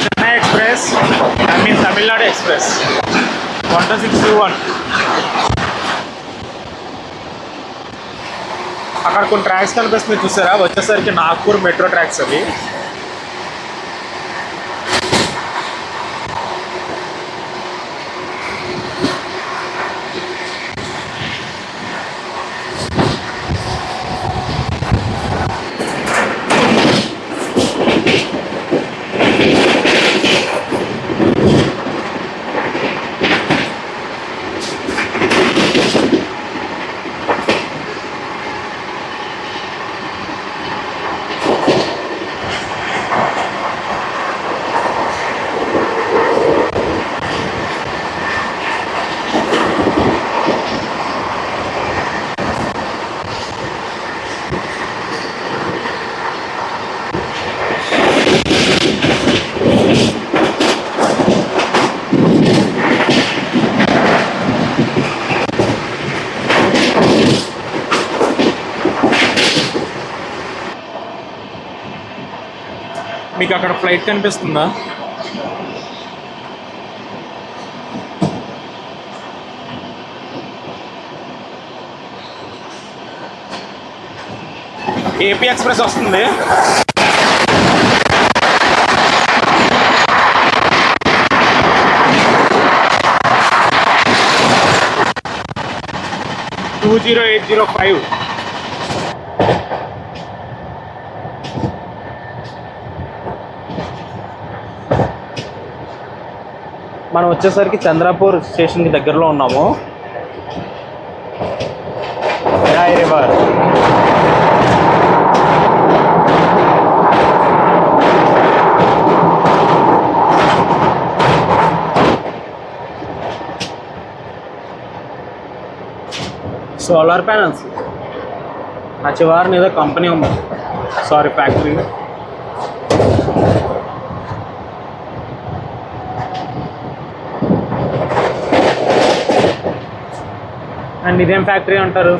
Chennai express, Tamil Nadu express 12621. అక్కడ కొన్ని ట్రాక్స్ కనిపిస్తుంది చూసారా, వచ్చేసరికి నాగ్పూర్ మెట్రో ట్రాక్స్ అవి. మీకు అక్కడ ఫ్లైట్ కనిపిస్తుందా? ఏపీ ఎక్స్ప్రెస్ వస్తుంది. టూ 0805. మనం వచ్చేసరికి చంద్రపూర్ స్టేషన్కి దగ్గరలో ఉన్నాము. రివర్ సోలార్ ప్యానల్స్ ఆ చివరిని ఏదో కంపెనీ ఉంది, సారీ ఫ్యాక్టరీ. అండ్ ఇదేం ఫ్యాక్టరీ అంటారు?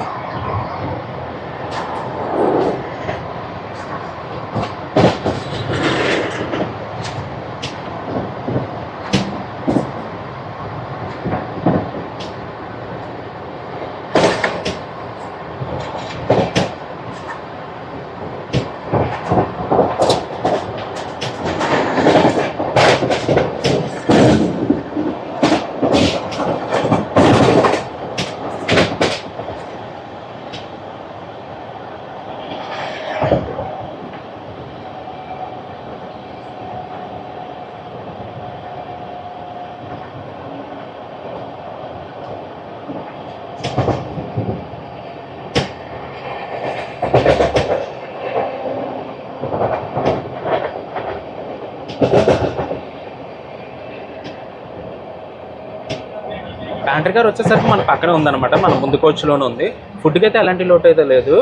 ప్యాంట్రీ కార్ వచ్చేసరికి మన పక్కనే ఉందన్నమాట, మన ముందు కోచ్లోనే ఉంది. ఫుడ్కి అయితే ఎలాంటి లోటు అయితే లేదు,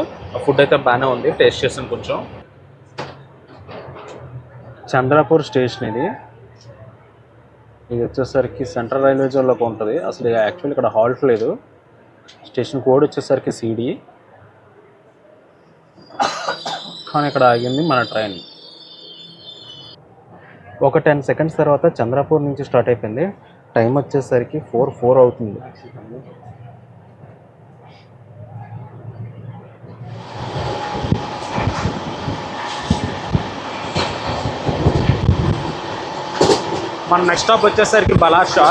ఫుడ్ అయితే బాగానే ఉంది, టేస్ట్ చేసాను కొంచెం. చంద్రపూర్ స్టేషన్ ఇది వచ్చేసరికి సెంట్రల్ రైల్వే జోన్లోకి ఉంటుంది. అసలు యాక్చువల్లీ ఇక్కడ హాల్ట్ లేదు. స్టేషన్ కోడ్ వచ్చేసరికి CD, కానీ ఇక్కడ ఆగింది మన ట్రైన్. ఒక 10 సెకండ్స్ తర్వాత చంద్రపూర్ నుంచి స్టార్ట్ అయిపోయింది. టైం వచ్చేసరికి 4:04 అవుతుంది. మన నెక్స్ట్ స్టాప్ వచ్చేసరికి బలాషా.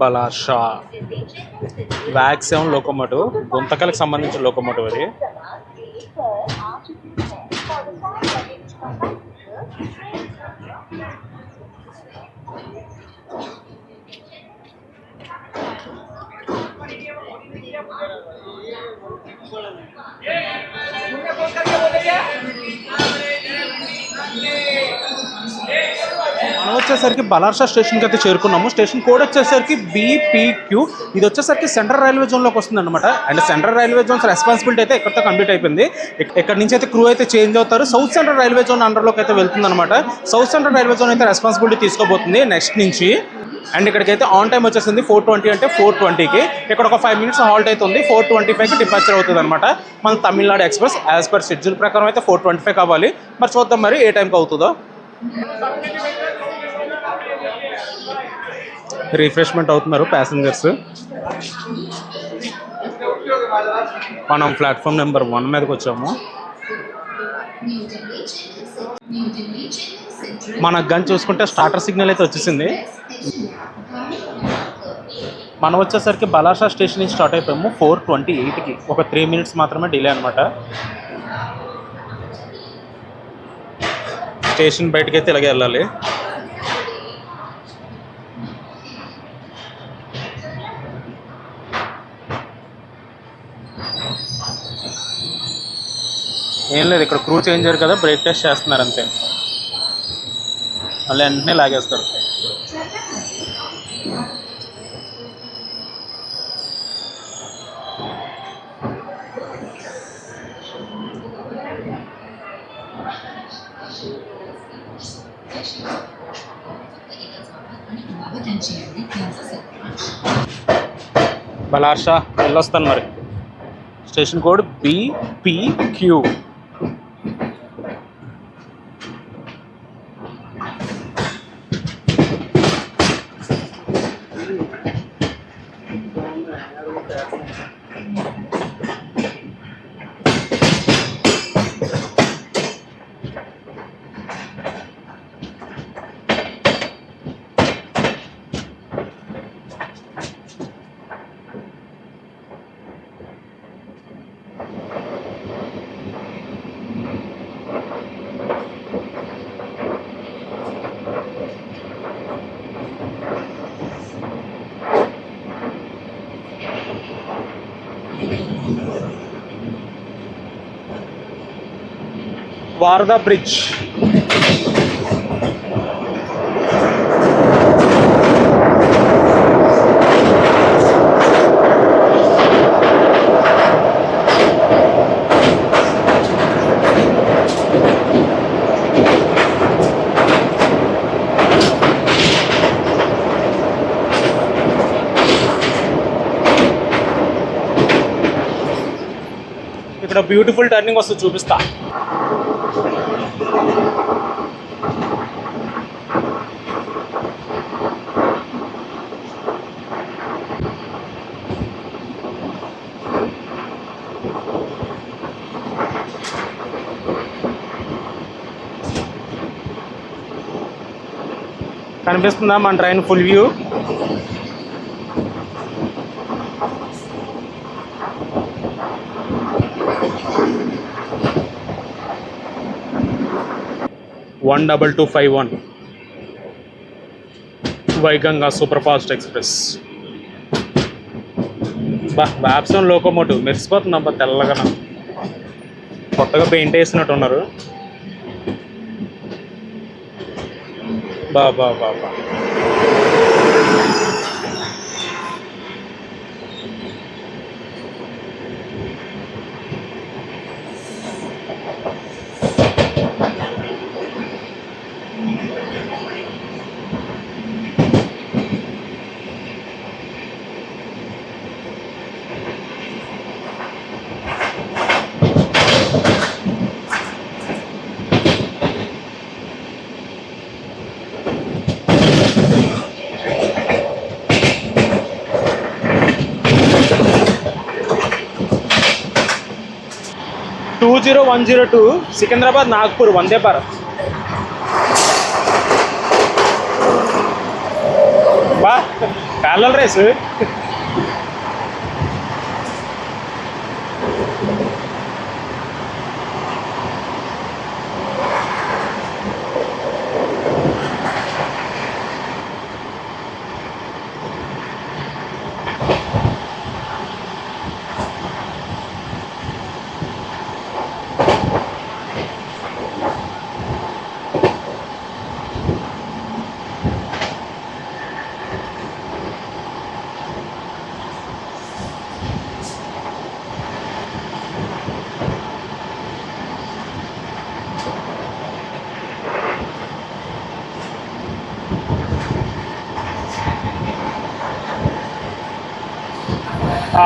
బలాషా వ్యాక్స్ 7 లోకోమోటివ్, గుంతకలకు సంబంధించిన లోకోమోటివ్ అది. మనం వచ్చేసరికి బలార్షా స్టేషన్కి అయితే చేరుకున్నాము. స్టేషన్ కోడ్ వచ్చేసరికి BPQ. ఇది వచ్చేసరికి సెంట్రల్ రైల్వే జోన్లోకి వస్తుంది అనమాట. And central railway Jones responsibility అయితే ఇక్కడితో కంప్లీట్ అయిపోయింది. ఇక్కడ నుంచి అయితే క్రూ అయితే చేంజ్ అవుతారు. సౌత్ సెంట్రల్ రైల్వే జోన్ అండర్లోకి అయితే వెళ్తుంది అనమాట. సౌత్ సెంట్రల్ రైల్వే జోన్ అయితే రెస్పాన్సిబిలిటీ తీసుకోబోతుంది నెక్స్ట్ నుంచి. అండ్ ఇక్కడికైతే ఆన్ టైం వచ్చేసింది 4:20 అంటే 4:20కి. ఇక్కడ ఒక 5 minutes హాల్ట్ అవుతుంది. 4:25కి డిపార్చర్ అవుతుంది అనమాట మన Tamil Nadu express. As per schedule ప్రకారం అయితే 4:25 కావాలి. మరి చూద్దాం మరి ఏ టైంకి అవుతుందో. రిఫ్రెష్మెంట్ అవుతున్నారు ప్యాసింజర్స్. మనం ప్లాట్ఫామ్ నెంబర్ 1 మీదకి వచ్చాము. మనకు గన్ చూసుకుంటే స్టార్టర్ సిగ్నల్ అయితే వచ్చేసింది. మనం వచ్చేసరికి బలాషా స్టేషన్ నుంచి స్టార్ట్ అయిపోయాము 4:28కి. ఒక 3 minutes మాత్రమే డిలే అనమాట. స్టేషన్ బయటకైతే ఇలాగే వెళ్ళాలి. ఏం లేదు, ఇక్కడ క్రూ చేంజ్ అయ్యారు కదా, బ్రేక్ టెస్ట్ చేస్తున్నారు అంతే. మళ్ళీ వెంటనే లాగేస్తారు. బలార్షా వెళ్ళొస్తాను మరి. Station code BPQ. Wardha bridge. ఇక్కడ బ్యూటిఫుల్ టర్నింగ్ వస్తుంది, చూపిస్తా. కనిపిస్తుందా మన train full view? One 2251 Wainganga super fast express. బ్యాప్సన్ లోకోమోటివ్ మెరిసిపోతుంది అబ్బా తెల్లగా, కొత్తగా పెయింట్ వేసినట్టు ఉన్నారు. బా 20102 సికింద్రాబాద్ నాగ్పూర్ వందే భారత్. బా ప్యారలల్ రేసు.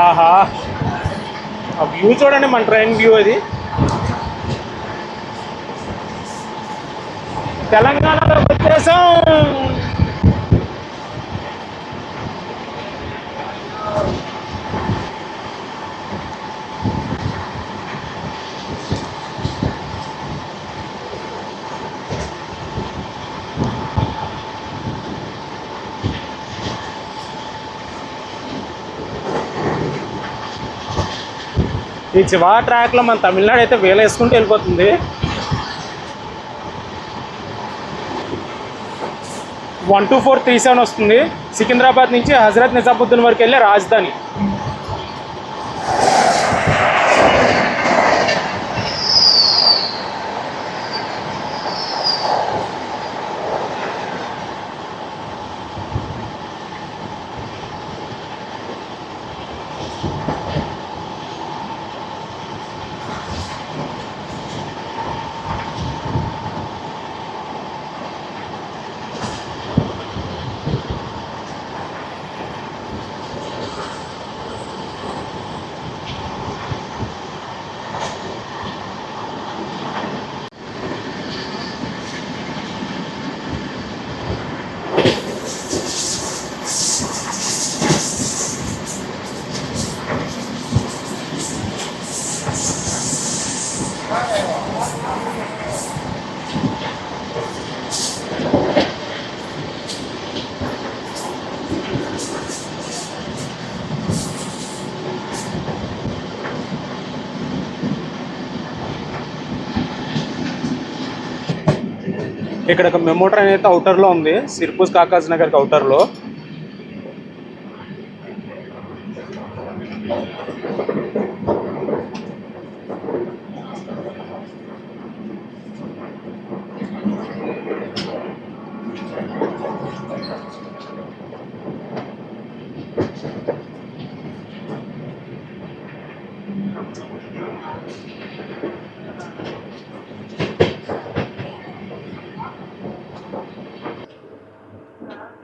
ఆహా, ఆ వ్యూ చూడండి, మన ట్రైన్ వ్యూ అది. తెలంగాణలో వచ్చేసాం. ఈ చివరి ట్రాక్లో మన తమిళనాడు అయితే వేలేసుకుంటూ వెళ్ళిపోతుంది. 12437 వస్తుంది. సికింద్రాబాద్ నుంచి హజరత్ నిజాముద్దీన్ వరకు వెళ్ళే రాజధాని. ఇక్కడ ఒక మెమో ట్రైన్ అయితే అవుటర్లో ఉంది, సిర్పూర్ కాకాజ్ నగర్కి అవుటర్లో.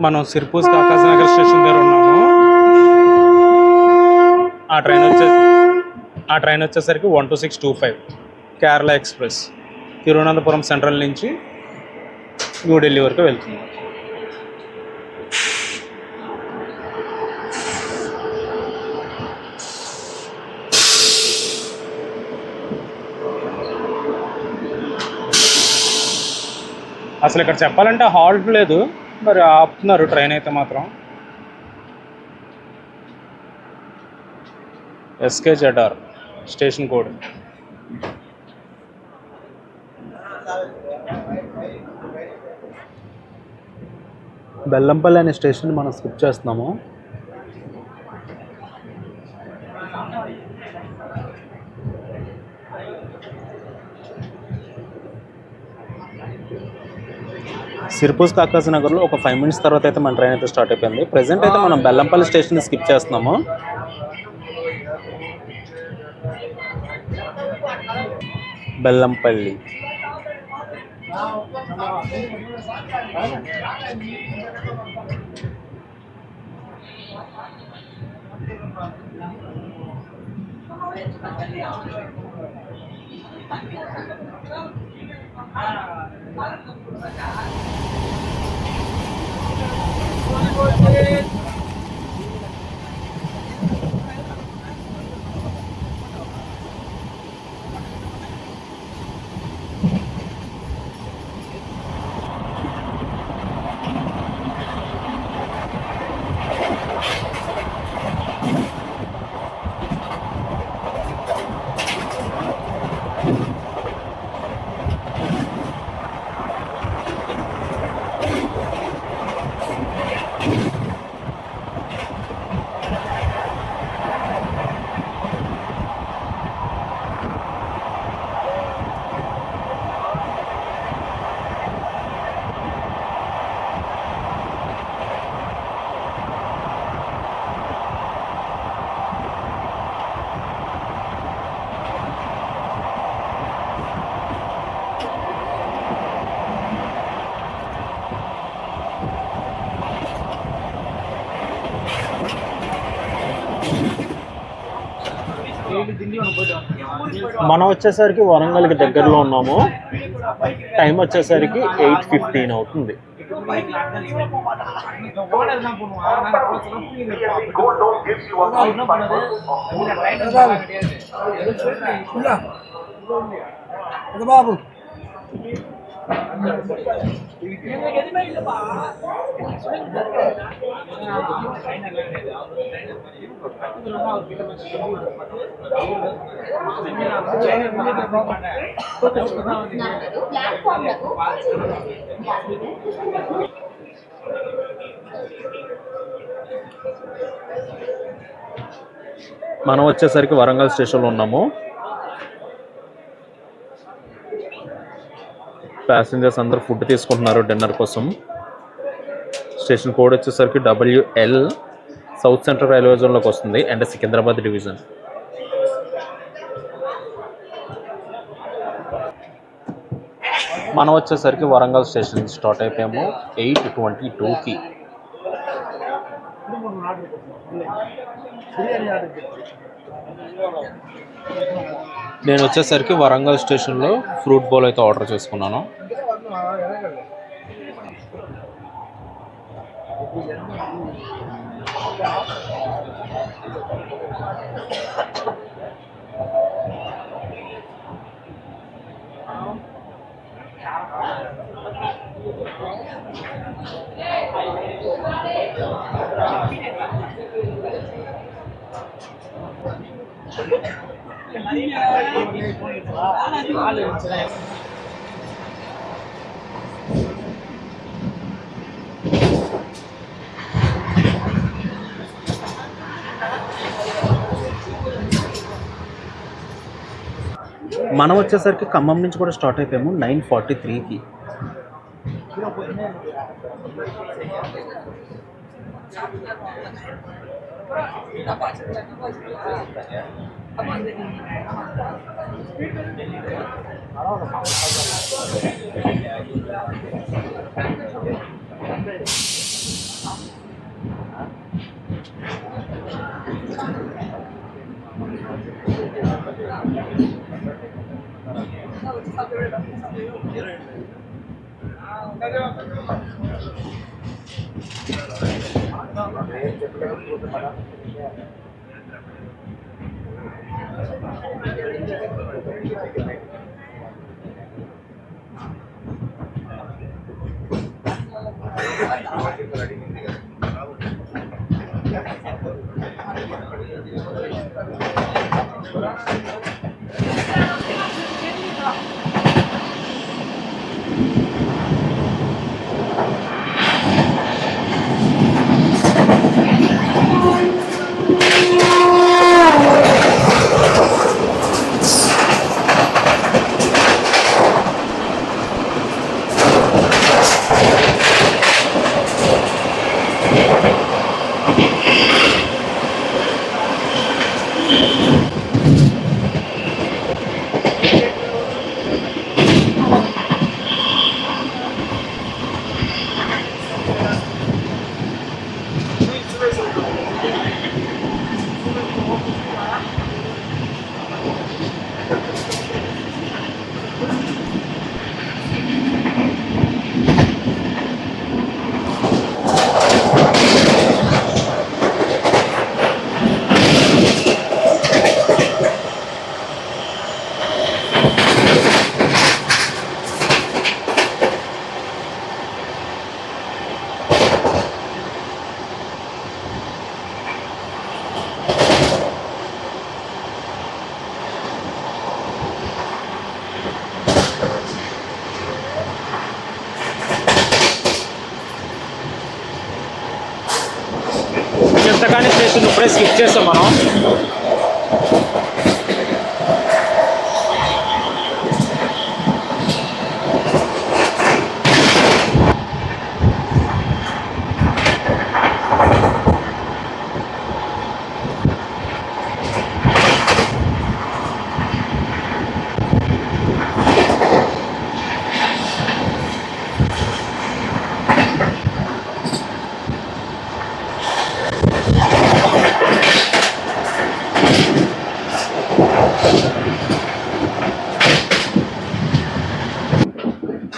మనం సిర్పూర్ కాకాజ్ నగర్ స్టేషన్ దగ్గర ఉన్నాము. ఆ ట్రైన్ వచ్చేసరికి 12625 కేరళ ఎక్స్ప్రెస్ తిరువనంతపురం సెంట్రల్ నుంచి న్యూఢిల్లీ వరకు వెళ్తుంది. అసలు ఇక్కడ చెప్పాలంటే హాల్ట్ లేదు, మరి ఆపుతున్నారు ట్రైన్ అయితే మాత్రం. SKZR station code. బెల్లంపల్లి అనే స్టేషన్ మనం స్కిప్ చేస్తున్నాము. సిర్పూస్ కాకాసి నగర్లో ఒక 5 minutes తర్వాత అయితే మన ట్రైన్ అయితే స్టార్ట్ అయిపోయింది. ప్రెసెంట్ అయితే మనం బెల్లంపల్లి స్టేషన్ స్కిప్ చేస్తున్నాము. బెల్లంపల్లి మనం వచ్చేసరికి వరంగల్కి దగ్గరలో ఉన్నాము. టైం వచ్చేసరికి 8:15 అవుతుంది. బాబు మనం వచ్చేసరికి వరంగల్ స్టేషన్లో ఉన్నాము. ప్యాసింజర్స్ అందరూ ఫుడ్ తీసుకుంటున్నారు డిన్నర్ కోసం. స్టేషన్ కోడ్ వచ్చేసరికి WL. సౌత్ సెంట్రల్ రైల్వే జోన్లోకి వస్తుంది అండ్ సికింద్రాబాద్ డివిజన్. మనం వచ్చేసరికి వరంగల్ స్టేషన్ స్టార్ట్ అయిపోయాము 8:22కి. నేను వచ్చేసరికి వరంగల్ స్టేషన్లో ఫ్రూట్ బౌల్ అయితే ఆర్డర్ చేసుకున్నాను. మనం వచ్చేసరికి ఖమ్మం నుంచి కూడా స్టార్ట్ అయిపోయాము 9:43కి. ఇసకాని స్టేషన్ ఇప్పుడే స్కిప్ చేస్తాం మనం.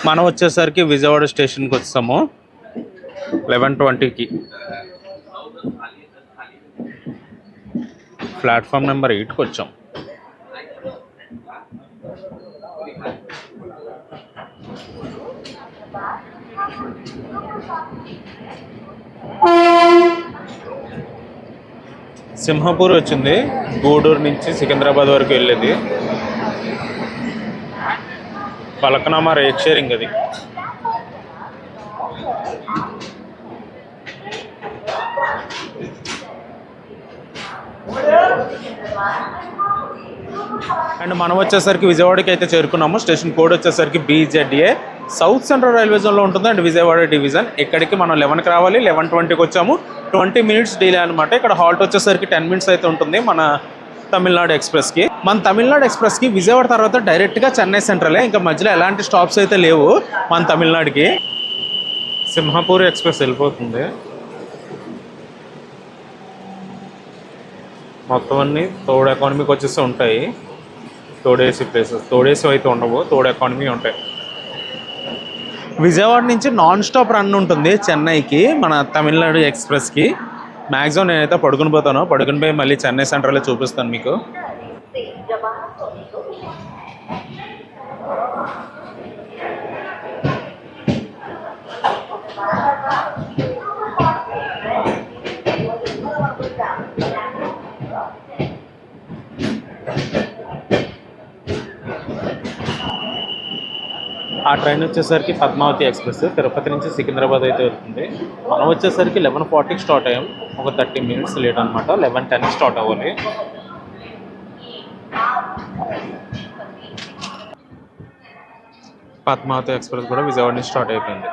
మనం వచ్చేసరికి విజయవాడ స్టేషన్కి వచ్చాము 11:20కి. ప్లాట్ఫామ్ నెంబర్ 8కి వచ్చాం. సింహపూర్ వచ్చింది, గూడూరు నుంచి సికింద్రాబాద్ వరకు వెళ్ళేది. పలకనామా రేక్ షేరింగ్ అది. అండ్ మనం వచ్చేసరికి విజయవాడకి అయితే చేరుకున్నాము. స్టేషన్ కోడ్ వచ్చేసరికి BZA. సౌత్ సెంట్రల్ రైల్వే జోన్లో ఉంటుంది అండ్ విజయవాడ డివిజన్. ఇక్కడికి మనం 11కి రావాలి. 11:20కి వచ్చాము. 20 minutes డిలే అనమాట. ఇక్కడ హాల్ట్ వచ్చేసరికి 10 minutes అయితే ఉంటుంది మన తమిళనాడు ఎక్స్ప్రెస్కి. మన తమిళనాడు ఎక్స్ప్రెస్కి విజయవాడ తర్వాత డైరెక్ట్గా చెన్నై సెంట్రలే. ఇంకా మధ్యలో ఎలాంటి స్టాప్స్ అయితే లేవు మన తమిళనాడుకి. సింహపూర్ ఎక్స్ప్రెస్ వెళ్ళిపోతుంది. మొత్తం అన్నీ థర్డ్ ఎకానమీకి వచ్చేసి ఉంటాయి. Third AC places, third AC అయితే ఉండవు, థర్డ్ ఎకానమీ ఉంటాయి. విజయవాడ నుంచి నాన్ స్టాప్ రన్ ఉంటుంది చెన్నైకి మన తమిళనాడు ఎక్స్ప్రెస్కి. మ్యాక్సిమం నేనైతే పడుకుని పోతాను. పడుకుని పోయి మళ్ళీ చెన్నై సెంట్రల్లో చూపిస్తాను మీకు. ఆ ట్రైన్ వచ్చేసరికి పద్మావతి ఎక్స్ప్రెస్ తిరుపతి నుంచి సికింద్రాబాద్ అయితే వెళ్తుంది. మనం వచ్చేసరికి 11:40కి స్టార్ట్ అయ్యాం. ఒక 30 minutes లేట్ అనమాట. 11:10కి స్టార్ట్ అవ్వాలి. పద్మావతి ఎక్స్ప్రెస్ కూడా విజయవాడ నుంచి స్టార్ట్ అయిపోయింది.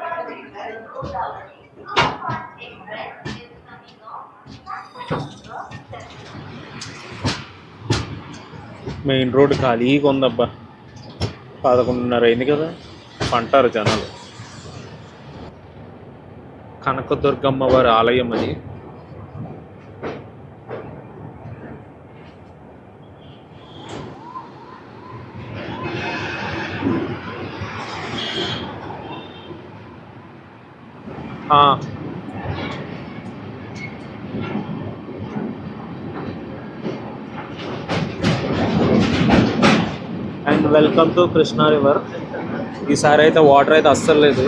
మెయిన్ రోడ్ ఖాళీగా ఉందబ్బా. 11:30 అయింది కదా, అంటారు జనాలు. కనకదుర్గమ్మ వారి ఆలయం అది. And welcome to Krishna river. ఈసారి అయితే వాటర్ అయితే అస్సలు లేదు.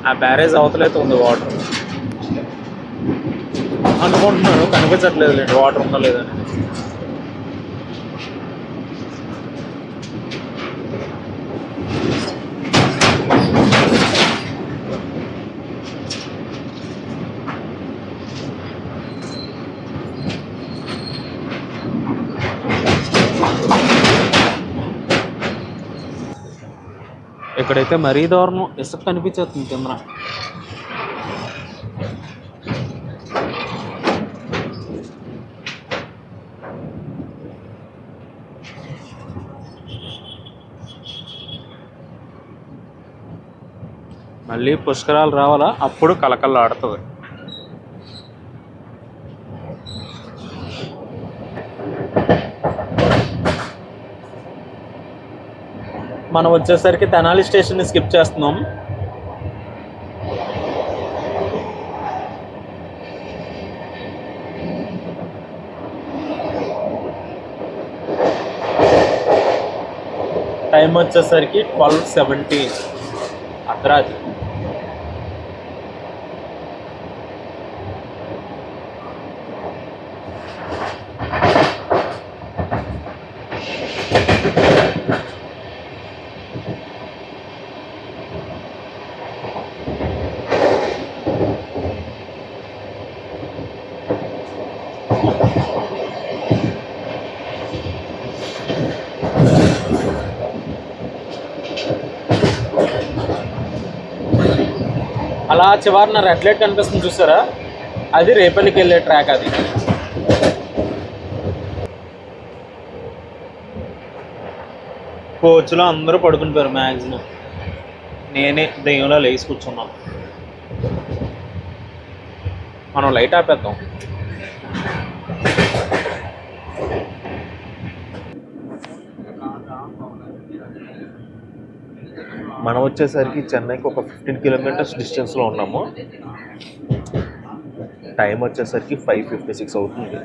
ఆ బ్యారేజ్ అవతలైతే ఉంది వాటర్ అనుకుంటున్నాను, కనిపించట్లేదు లేండి వాటర్ ఉందా లేదని. ఇక్కడైతే మరీ దారుణం, ఇసుక కనిపించేస్తుంది కింద. మళ్ళీ పుష్కరాలు రావాలా, అప్పుడు కలకల్లాడుతుంది. మనం వచ్చేసరికి తెనాలి స్టేషన్ని స్కిప్ చేస్తున్నాం. టైం వచ్చేసరికి 12:17 అర్ధరాత్రి. అలా చివరిన రెడ్ లైట్ కనిపిస్తుంది చూసారా, అది రేపల్లికి వెళ్ళే ట్రాక్. అది కోచ్లో అందరూ పడుకునిపోయారు మ్యాక్సిమం. నేనే దెయ్యంలో లేచి కూర్చున్నాను. మనం లైట్ ఆపేద్దాం. మనం వచ్చేసరికి చెన్నైకి ఒక 15 కిలోమీటర్స్ డిస్టెన్స్లో ఉన్నాము. టైం వచ్చేసరికి 5:56 అవుతుంది.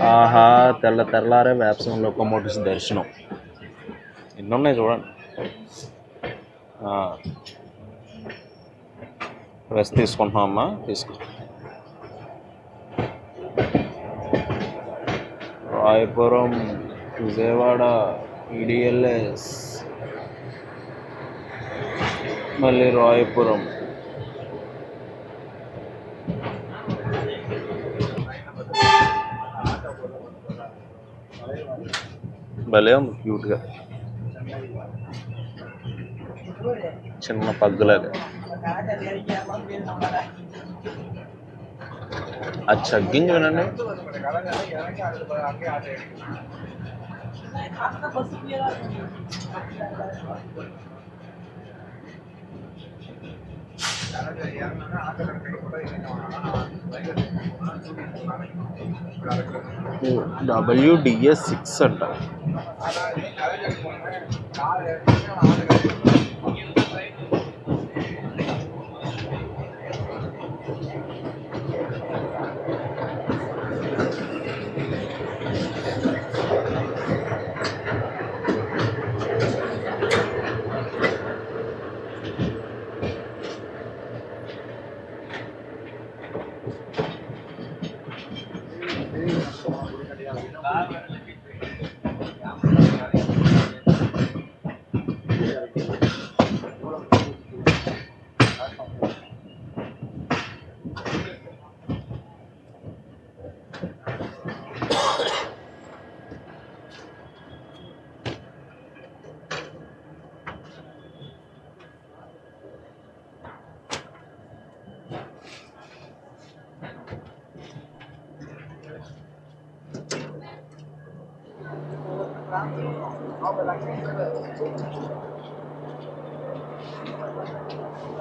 ఆహా, తెల్లారే వ్యాప్సం లోకోమోటివ్స్ దర్శనం. ఎన్ని ఉన్నాయి చూడండి. రెస్ట్ తీసుకుంటున్నామమ్మా, తీసుకో. రాయపురం, విజయవాడ, ఈడిఎల్ఎస్, మళ్ళీ రాయపురం. భలే ఉంది క్యూట్గా, చిన్న పగ్గులాగా. అది చగ్గింది వినండి. WDS6 అంట.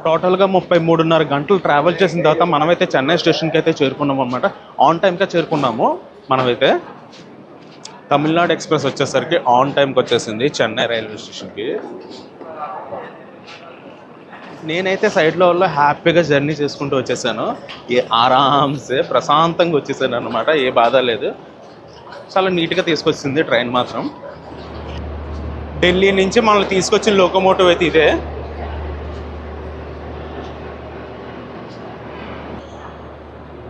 టోటల్గా 33.5 గంటలు ట్రావెల్ చేసిన తర్వాత మనమైతే చెన్నై స్టేషన్కి అయితే చేరుకున్నాము అనమాట. ఆన్ టైంగా చేరుకున్నాము. మనమైతే తమిళనాడు ఎక్స్ప్రెస్ వచ్చేసరికి ఆన్ టైంకి వచ్చేసింది చెన్నై రైల్వే స్టేషన్కి. నేనైతే సైడ్లో హ్యాపీగా జర్నీ చేసుకుంటూ వచ్చేసాను. ఆరామ్సే ప్రశాంతంగా వచ్చేసాను అనమాట. ఏ బాధ లేదు. చాలా నీట్గా తీసుకొచ్చింది ట్రైన్ మాత్రం. ఢిల్లీ నుంచి మనల్ని తీసుకొచ్చిన లోకోమోటివ్ అయితే ఇదే.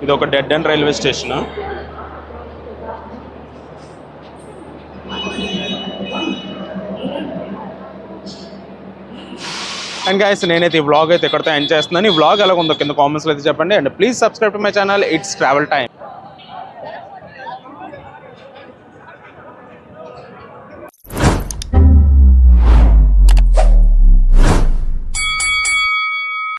ఇది ఒక dead and railway station. And guys, నేనైతే ఈ వ్లాగ్ అయితే ఎక్కడితో ఎండ్ చేస్తున్నాను. ఈ వ్లాగ్ ఎలా ఉందో కింద కామెంట్స్లో అయితే చెప్పండి. And please subscribe to my channel. It's travel time.